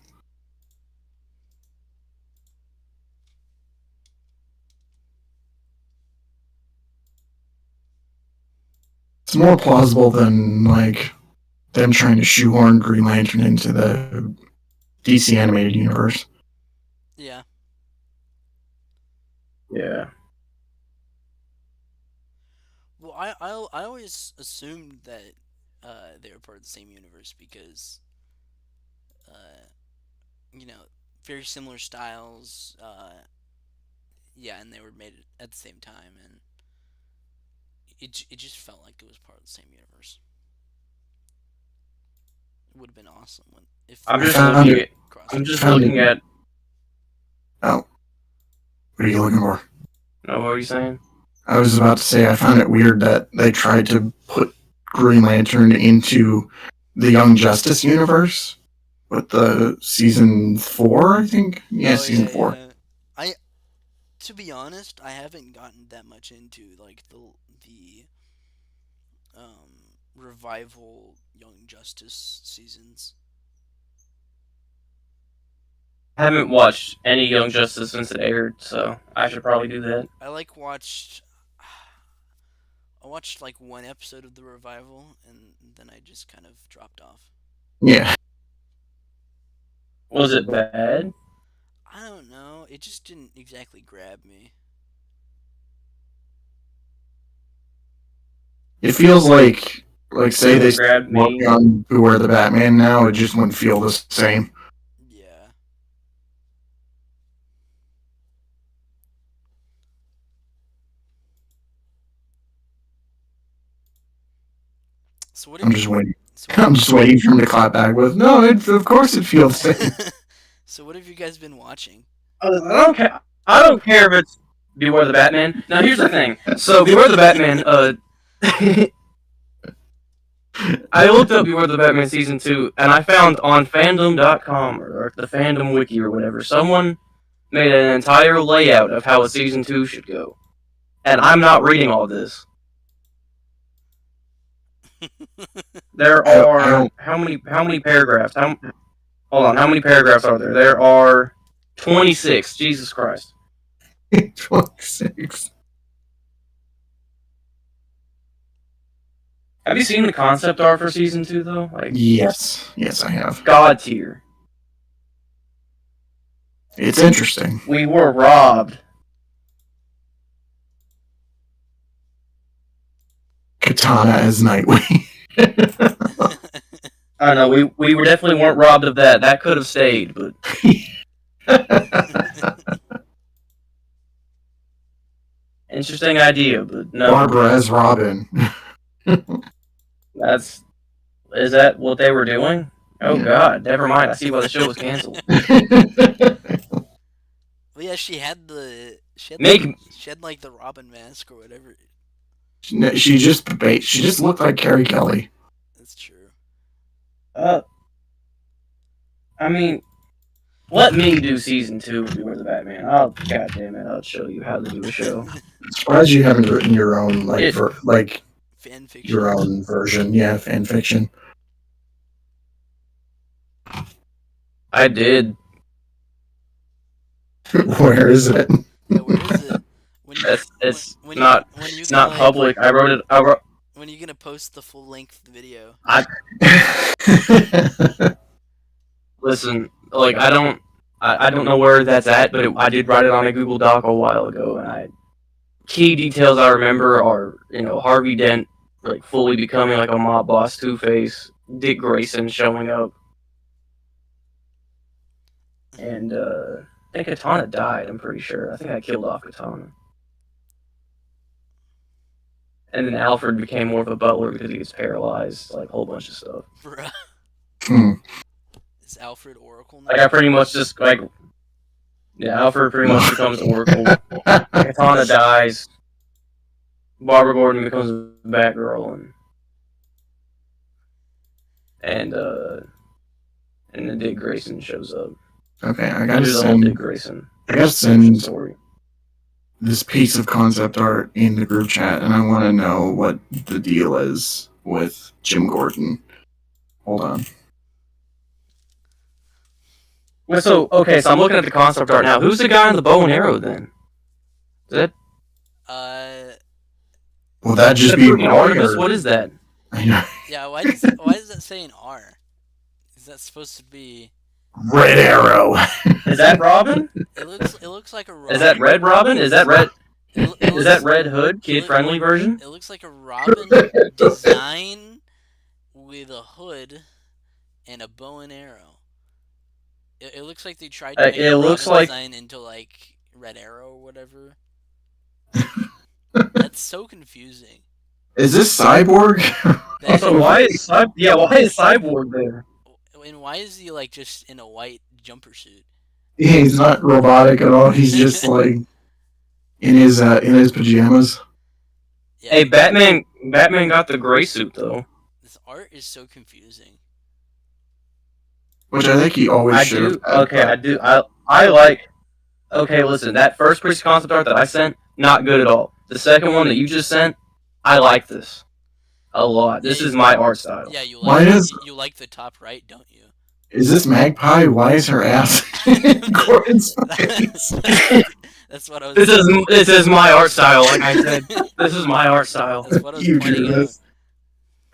S2: It's more plausible than like them trying to shoehorn Green Lantern into the DC animated universe.
S1: Yeah.
S3: Yeah.
S1: Well, I always assumed that they were part of the same universe because uh, you know, very similar styles. Yeah, and they were made at the same time, and it just felt like it was part of the same universe. It would have been awesome if
S3: I'm
S2: I
S3: just
S2: found
S3: looking
S2: it.
S3: at.
S1: crossed
S3: I'm
S1: over.
S3: just
S2: Found
S3: looking
S2: it.
S3: at.
S2: Oh, what are you looking for?
S3: No, what are you saying?
S2: I was about to say I found it weird that they tried to put Green Lantern into the Young Justice universe with the season 4, I think. Yeah,
S1: Oh
S2: season
S1: yeah,
S2: 4.
S1: yeah. I To be honest, I haven't gotten that much into like the revival Young Justice seasons.
S3: I haven't watched any Young Justice since it aired, so I should probably do that.
S1: I watched like one episode of the revival and then I just kind of dropped off.
S2: Yeah,
S3: Was it bad?
S1: I don't know. It just didn't exactly grab me.
S2: it feels like say they
S3: Grabbed
S2: working
S3: me.
S2: on Beware the Batman now, it just wouldn't feel the same.
S1: Yeah. So what
S2: I'm
S1: have
S2: just
S1: you?
S2: waiting.
S1: So what
S2: I'm
S1: have
S2: just waiting for him to clap back with, no, of course it feels the same.
S1: So what have you guys been watching?
S3: I don't care. I don't care if it's Beware the Batman. Now here's the thing. So Beware the Batman. I looked up Beware the Batman season 2, and I found on fandom.com or the fandom wiki or whatever, someone made an entire layout of how a season 2 should go, and I'm not reading all this. There
S2: I
S3: are how many paragraphs? Hold on, how many paragraphs are there? There are 26. Jesus Christ.
S2: don't. 26.
S3: Have you seen the concept art for season 2 though? Like
S2: Yes, I have.
S3: God tier.
S2: It's interesting.
S3: We were robbed.
S2: Katana as Nightwing.
S3: I know we were definitely weren't robbed of that. That could have stayed, but interesting idea, but no.
S2: Barbara as Robin.
S3: Is that what they were doing? Oh
S2: Yeah.
S3: God, never mind. I see why the show was canceled.
S1: Well, yeah, she had like the Robin mask or whatever.
S2: She just looked like Carrie Kelly.
S1: That's true.
S3: I mean, let me do season 2 of Beware the Batman. God damn it, I'll show you how to do a show.
S2: I'm surprised you haven't written your own
S1: Fan fiction.
S2: your own version. Yeah, fan fiction.
S3: I did.
S2: Where is it?
S1: Yeah, where is it?
S3: It's
S1: when
S3: not.
S1: when you
S3: It's
S1: gonna,
S3: not public. I wrote it.
S1: When are you gonna post the full length video?
S3: Listen. Like I don't know where that's at, but I did write it on a Google Doc a while ago, and key details I remember are Harvey Dent like fully becoming like a mob boss, Two-Face, Dick Grayson showing up, and I think Katana died. I'm pretty sure. I think I killed off Katana. And then Alfred became more of a butler because he was paralyzed, like a whole bunch of stuff.
S1: Bruh.
S2: Hmm.
S1: Is Alfred Oracle now?
S3: Like I pretty much just Alfred pretty much becomes Oracle. Katana dies. Barbara Gordon becomes Batgirl, and then Dick Grayson shows up.
S2: Okay, I
S3: Do
S2: gotta
S3: the whole Dick
S2: send
S3: Grayson
S2: send this piece of concept art in the group chat, and I want to know what the deal is with Jim Gordon. Hold on.
S3: So I'm looking at the concept art now. Who's the guy on the bow and arrow then? Is that
S2: Will that
S3: is
S2: just
S3: that
S2: be
S3: freaking
S2: Roy,
S3: Artemis?
S2: or
S3: What is that?
S2: I know
S1: Yeah, why does that say an R? Is that supposed to be?
S2: Red Arrow?
S3: Is that Robin?
S1: It looks like a Robin.
S3: Is that Red Robin? Is that Red?
S1: It
S3: Is that Red Hood? Kid friendly version?
S1: It looks like a Robin design with a hood and a bow and arrow. It looks like they tried to make
S3: It
S1: a
S3: looks
S1: Robin
S3: like
S1: design into like Red Arrow or whatever. That's so confusing.
S2: Is this Cyborg?
S3: also why is Cyborg there?
S1: And why is he like just in a white jumper suit?
S2: He's not robotic at all. He's just like in his pajamas.
S1: Yeah,
S3: Hey, Batman got the gray suit though.
S1: this art is so confusing.
S2: Which I think he always should have.
S3: I like. Okay, listen, that first piece of concept art that I sent, not good at all. The second one that you just sent, I like this a lot. This is my art style.
S1: Yeah, you
S2: Why
S1: like
S2: is-
S1: you like the top right, don't you?
S2: Is this Magpie? Why is her ass in Gordon's face?
S1: That's what I was.
S3: This is my art style. Like I said, this is my art style.
S1: That's what I was
S2: You
S1: pointing
S2: drew
S1: out.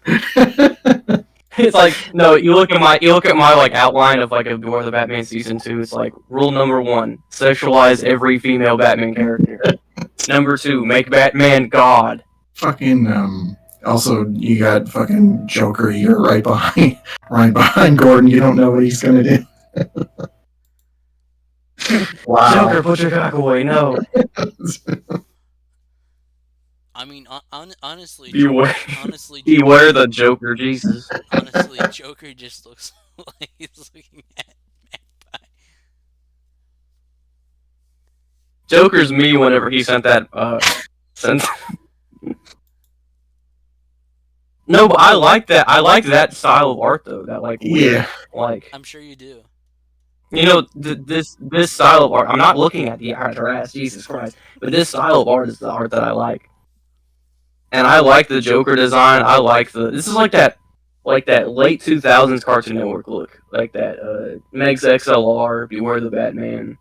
S2: this.
S3: It's like no, you look at my like outline of like Beware the Batman season 2. It's like rule number 1: sexualize every female Batman character. Number 2: make Batman God.
S2: Fucking Also, you got fucking Joker here right behind Gordon. You don't know what he's gonna do. Wow.
S3: Joker, put your cock away. No.
S1: I mean, honestly,
S3: Beware.
S1: honestly,
S3: Beware the Joker. Jesus.
S1: honestly, Joker just looks like he's looking at Magpie.
S3: Joker's me whenever he sent that. Sent. No, but I like that. I like that style of art though. That like weird,
S2: Yeah.
S3: like
S1: I'm sure you do.
S3: you know this style of art. I'm not looking at the art or ass, Jesus Christ, but this style of art is the art that I like. And I like the Joker design. I like this is like that late 2000s Cartoon Network look, like that Megs XLR, Beware the Batman,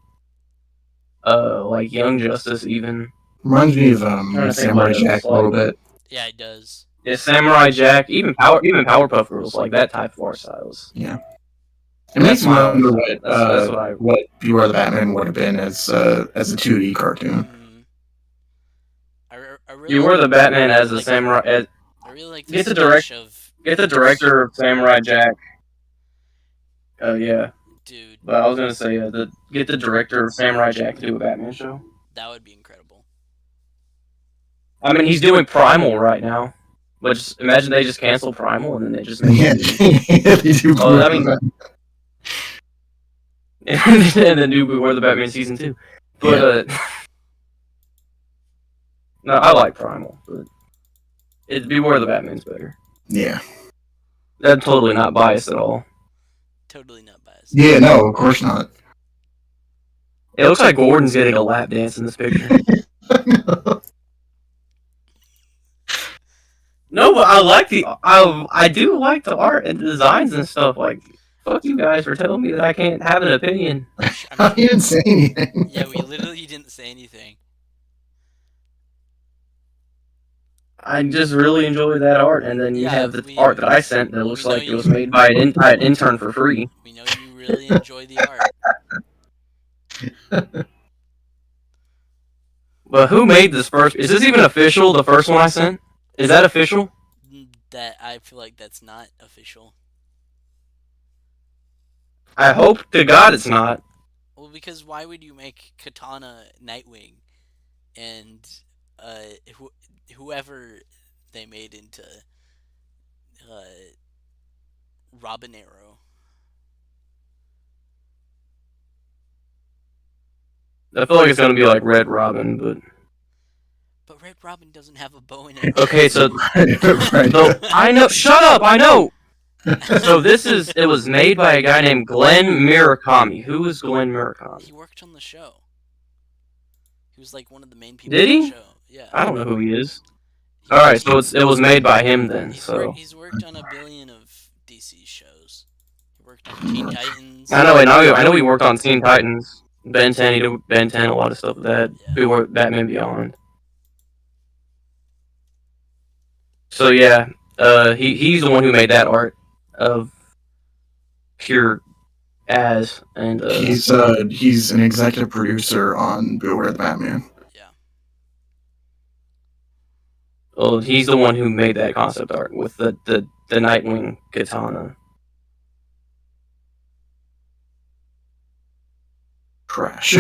S3: like Young Justice even.
S2: Reminds me of
S3: trying to think
S2: Samurai
S3: what else,
S2: Jack a little bit.
S1: Yeah, it does.
S3: Yeah, Samurai Jack, even Powerpuff Girls, like that type of art styles.
S2: Yeah. It makes me
S3: That's
S2: wonder
S3: my- that's
S2: what Beware the Batman would have been as a 2D cartoon.
S1: Mhm. I really
S3: You were the Batman
S1: I
S3: as a
S1: like-
S3: samurai.
S1: I really like
S3: Get
S1: the
S3: the direct-
S1: sketch of
S3: Get the director of Samurai Jack. Yeah,
S1: dude.
S3: but I was gonna say get the director of Samurai Jack to do a Batman show.
S1: That would be incredible.
S3: I mean, he's doing Primal right now, but just imagine they just cancel Primal and then they just make
S2: Yeah, they do.
S3: Oh, I mean- and then do Beware the Batman season 2. But no, I like Primal, but Beware the Batman's better.
S2: Yeah.
S3: I'm totally not biased at all.
S1: Totally not biased.
S2: Yeah, no, of course not.
S3: It looks like Gordon's getting a lap dance in this picture. No, but I like I do like the art and the designs and stuff. Like, fuck you guys for telling me that I can't have an opinion.
S2: I didn't say anything.
S1: Yeah, we literally didn't say anything.
S3: I just really enjoy that art, and then you
S1: Yeah,
S3: have the
S1: we-
S3: art that I sent that looks
S1: we know
S3: like it
S1: you-
S3: was made by an intern for free.
S1: We know you really enjoy the art.
S3: But who made this first? Is this even official? The first one I sent? Is that official?
S1: That I feel like that's not official.
S3: I hope to God it's not.
S1: Well, because why would you make Katana Nightwing and whoever they made into Robin Arrow?
S3: I feel like it's gonna be like Red Robin, but
S1: But Red Robin doesn't have a bow and arrow.
S3: okay. So
S2: Right.
S3: no, I know. Shut up! I know. So it was made by a guy named Glenn Murakami. Who is Glenn Murakami?
S1: He worked on the show. He was like one of the main people
S3: Did
S1: on
S3: he?
S1: the show. Yeah.
S3: I don't know who he is.
S1: He-
S3: All right, so it was made by him then.
S1: He's,
S3: So
S1: he's worked on a billion of DC shows. He worked on Teen Titans.
S3: I know he worked on Teen Titans, Ben 10, he did Ben 10, a lot of stuff with that.
S1: Yeah.
S3: He worked Batman Beyond. So yeah, he's the one who made that art of pure as, and
S2: he's an executive producer on Beware the Batman.
S1: Yeah.
S3: well, he's the one who made that concept art with the Nightwing katana.
S2: Trash.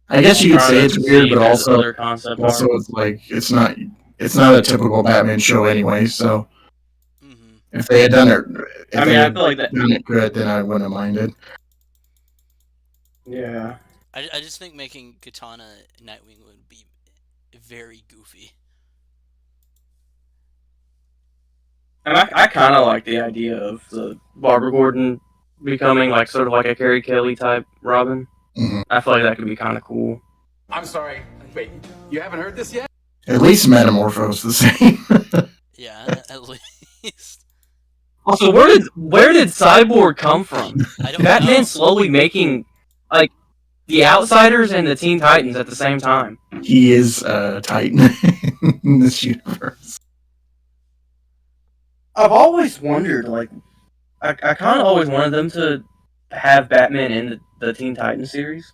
S2: I guess you could say it's weird, but also it's like it's not a typical Batman show anyway. So if they had done it,
S3: I feel like that.
S2: Done it good, then I wouldn't have minded.
S3: Yeah.
S1: I just think making Katana Nightwing would be very goofy.
S3: And I kind of like the idea of the Barbara Gordon becoming like sort of like a Carrie Kelly type Robin.
S2: Mm-hmm.
S3: I feel like that could be kind of cool.
S4: I'm sorry. Wait, you haven't heard this yet?
S2: At least Metamorpho's the same.
S1: Yeah, at least.
S3: Also, where did Cyborg come from?
S1: I don't
S3: Batman
S1: know.
S3: slowly making like the Outsiders and the Teen Titans at the same time.
S2: He is a Titan in this universe.
S3: I've always wondered, like, I kind of always wanted them to have Batman in the Teen Titans series.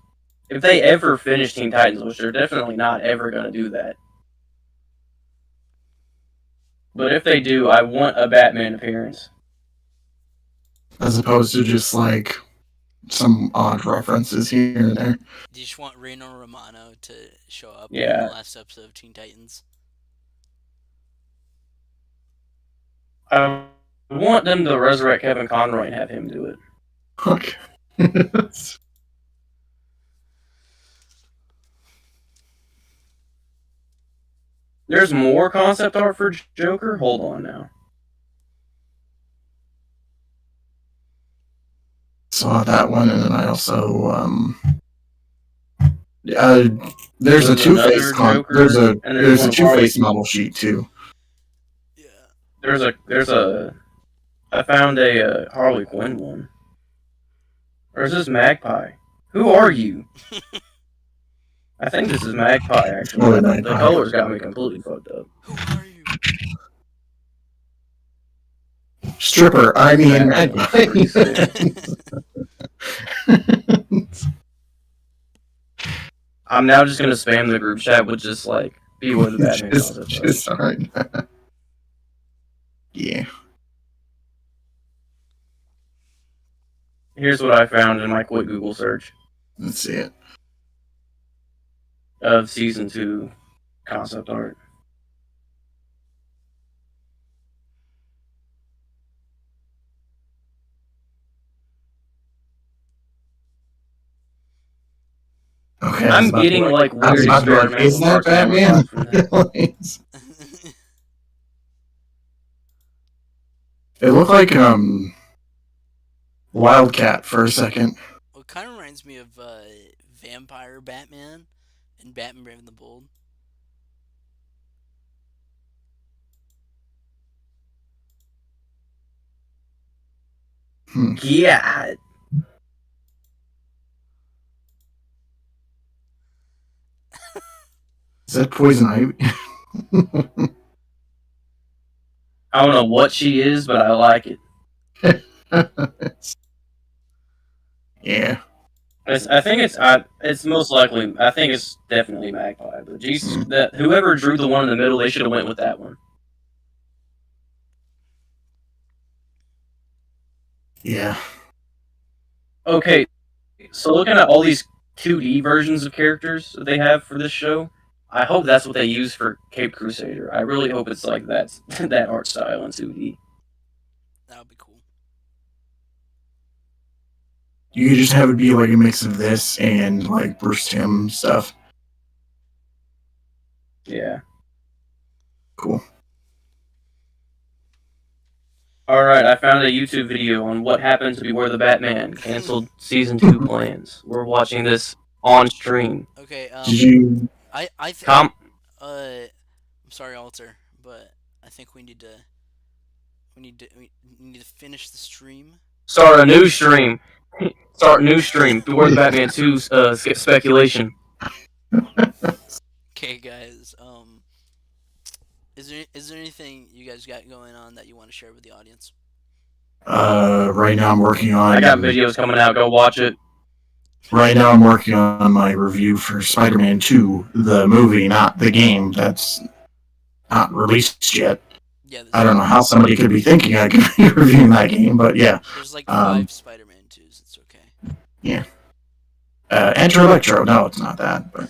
S3: If they ever finish Teen Titans, which they're definitely not ever going to do that. But if they do, I want a Batman appearance.
S2: As opposed to just like some odd references here and there.
S1: Do you just want Reno Romano to show up
S3: Yeah.
S1: in the last episode of Teen Titans?
S3: I want them to resurrect Kevin Conroy and have him do it.
S2: Okay.
S3: There's more concept art for Joker? Hold on now.
S2: Saw that one, and then I also there's a Two-Face there's a Two-Face model sheet too.
S1: Yeah.
S3: I found a Harley Quinn one. Or is this Magpie? Who are you? I think this is Magpie, actually.
S2: Oh, Magpie.
S3: The colors got me completely fucked up.
S1: Who are you?
S2: Stripper, I mean,
S3: I'm now just gonna spam the group chat with just like, be with the Batman concept.
S2: just alright. Yeah.
S3: Here's what I found in my quick Google search
S2: Let's see it.
S3: of Season 2 concept art.
S2: Okay.
S3: I'm getting like weird experimental
S2: Is that
S3: parts never
S2: Batman?
S3: got from that.
S2: It looked like Wildcat for a second.
S1: Well, it kind of reminds me of Vampire Batman and Batman Brave and the Bold.
S3: Yeah.
S2: Is that Poison Ivy?
S3: I don't know what she is, but I like it.
S2: Yeah.
S3: I think it's most likely. I think it's definitely Magpie. But Jesus, that whoever drew the one in the middle, they should have went with that one.
S2: Yeah.
S3: Okay, so looking at all these 2D versions of characters that they have for this show, I hope that's what they use for Cape Crusader. I really hope it's like that that art style in 2D.
S1: That would be cool.
S2: You could just have it be like a mix of this and like Bruce Timm stuff.
S3: Yeah.
S2: Cool.
S3: Alright, I found a YouTube video on what happened to Beware the Batman. Canceled Season 2 plans. We're watching this on stream.
S1: Okay.
S2: Did you
S1: I th-
S3: Com
S1: I'm sorry, Alter, but I think we need to finish the stream.
S3: Start a new stream. Start a new stream. Beware the Batman 2 speculation.
S1: Okay, guys. Is there anything you guys got going on that you want to share with the audience?
S2: Right now I'm working
S3: I got
S2: on.
S3: videos coming out. Go watch it.
S2: Right now I'm working on my review for Spider-Man 2, the movie, not the game. That's not released yet.
S1: Yeah,
S2: I don't know how somebody could be thinking I could be reviewing that game, but yeah.
S1: there's like
S2: Um,
S1: 5 Spider-Man 2s. It's okay.
S2: yeah. Enter Electro. No, it's not that. But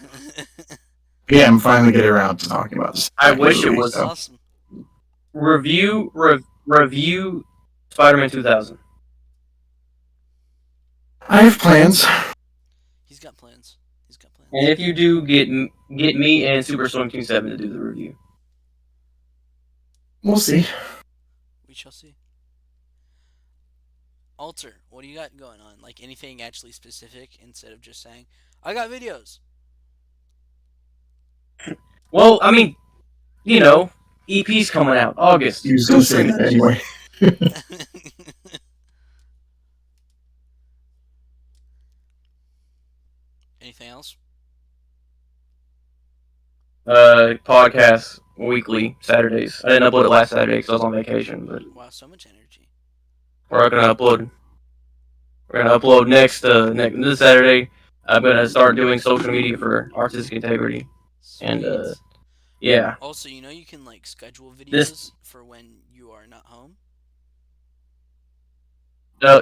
S2: yeah, I'm finally getting around to talking about this.
S3: I wish it
S2: movie,
S3: was
S2: so.
S1: Awesome.
S3: Review Spider-Man 2000.
S2: I have plans.
S1: He's got plans. He's got plans.
S3: And if you do, get me and Super Storm King 7 to do the review.
S2: We'll see.
S1: We shall see. Alter, what do you got going on? Like anything actually specific instead of just saying, I got videos.
S3: Well, I mean, you know, EP's coming out August.
S2: He was going to say that anyway.
S1: Anything else?
S3: Podcast weekly Saturdays. I didn't upload it last Saturday because I was on vacation, but
S1: Wow, so much energy.
S3: we're gonna upload. We're gonna upload next this Saturday. I'm gonna start doing social media for artistic integrity, and
S1: Sweet.
S3: yeah.
S1: Also, you can like schedule videos
S3: This-
S1: for when you are not home.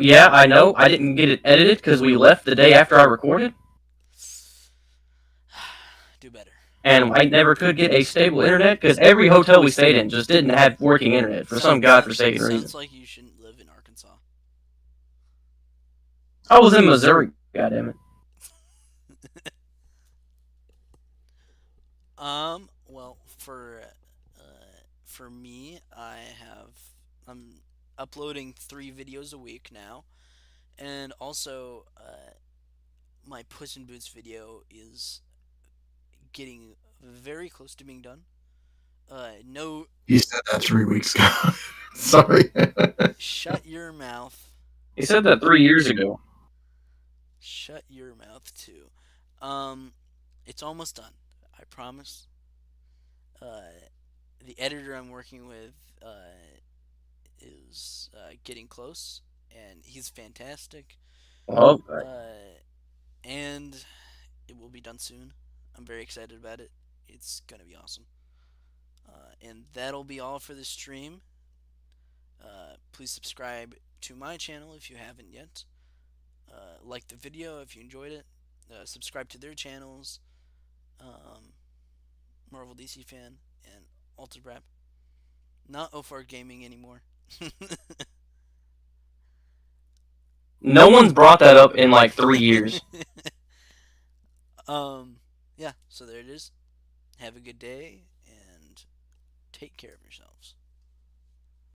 S3: Yeah, I know. I didn't get it edited because we left the day after I recorded,
S1: Do better.
S3: and I never could get a stable internet because every hotel we stayed in just didn't have working internet for some godforsaken reason.
S1: Sounds like you shouldn't live in Arkansas.
S3: I was in Missouri. Goddammit.
S1: Well, for me, I'm uploading 3 videos a week now, and also my Puss in Boots video is getting very close to being done. No,
S2: You said that 3 weeks ago. Sorry.
S1: shut your mouth.
S3: He said that 3 years ago.
S1: Shut your mouth too. It's almost done. I promise. The editor I'm working with is getting close, and he's fantastic.
S3: Oh,
S1: And it will be done soon. I'm very excited about it. It's gonna be awesome. And that'll be all for this stream. Please subscribe to my channel if you haven't yet. Like the video if you enjoyed it. Subscribe to their channels. Marvel DC Fan and Altered Rap. Not OFR Gaming anymore.
S3: no one's brought that up in like 3 years.
S1: Yeah, so there it is. Have a good day and take care of yourselves.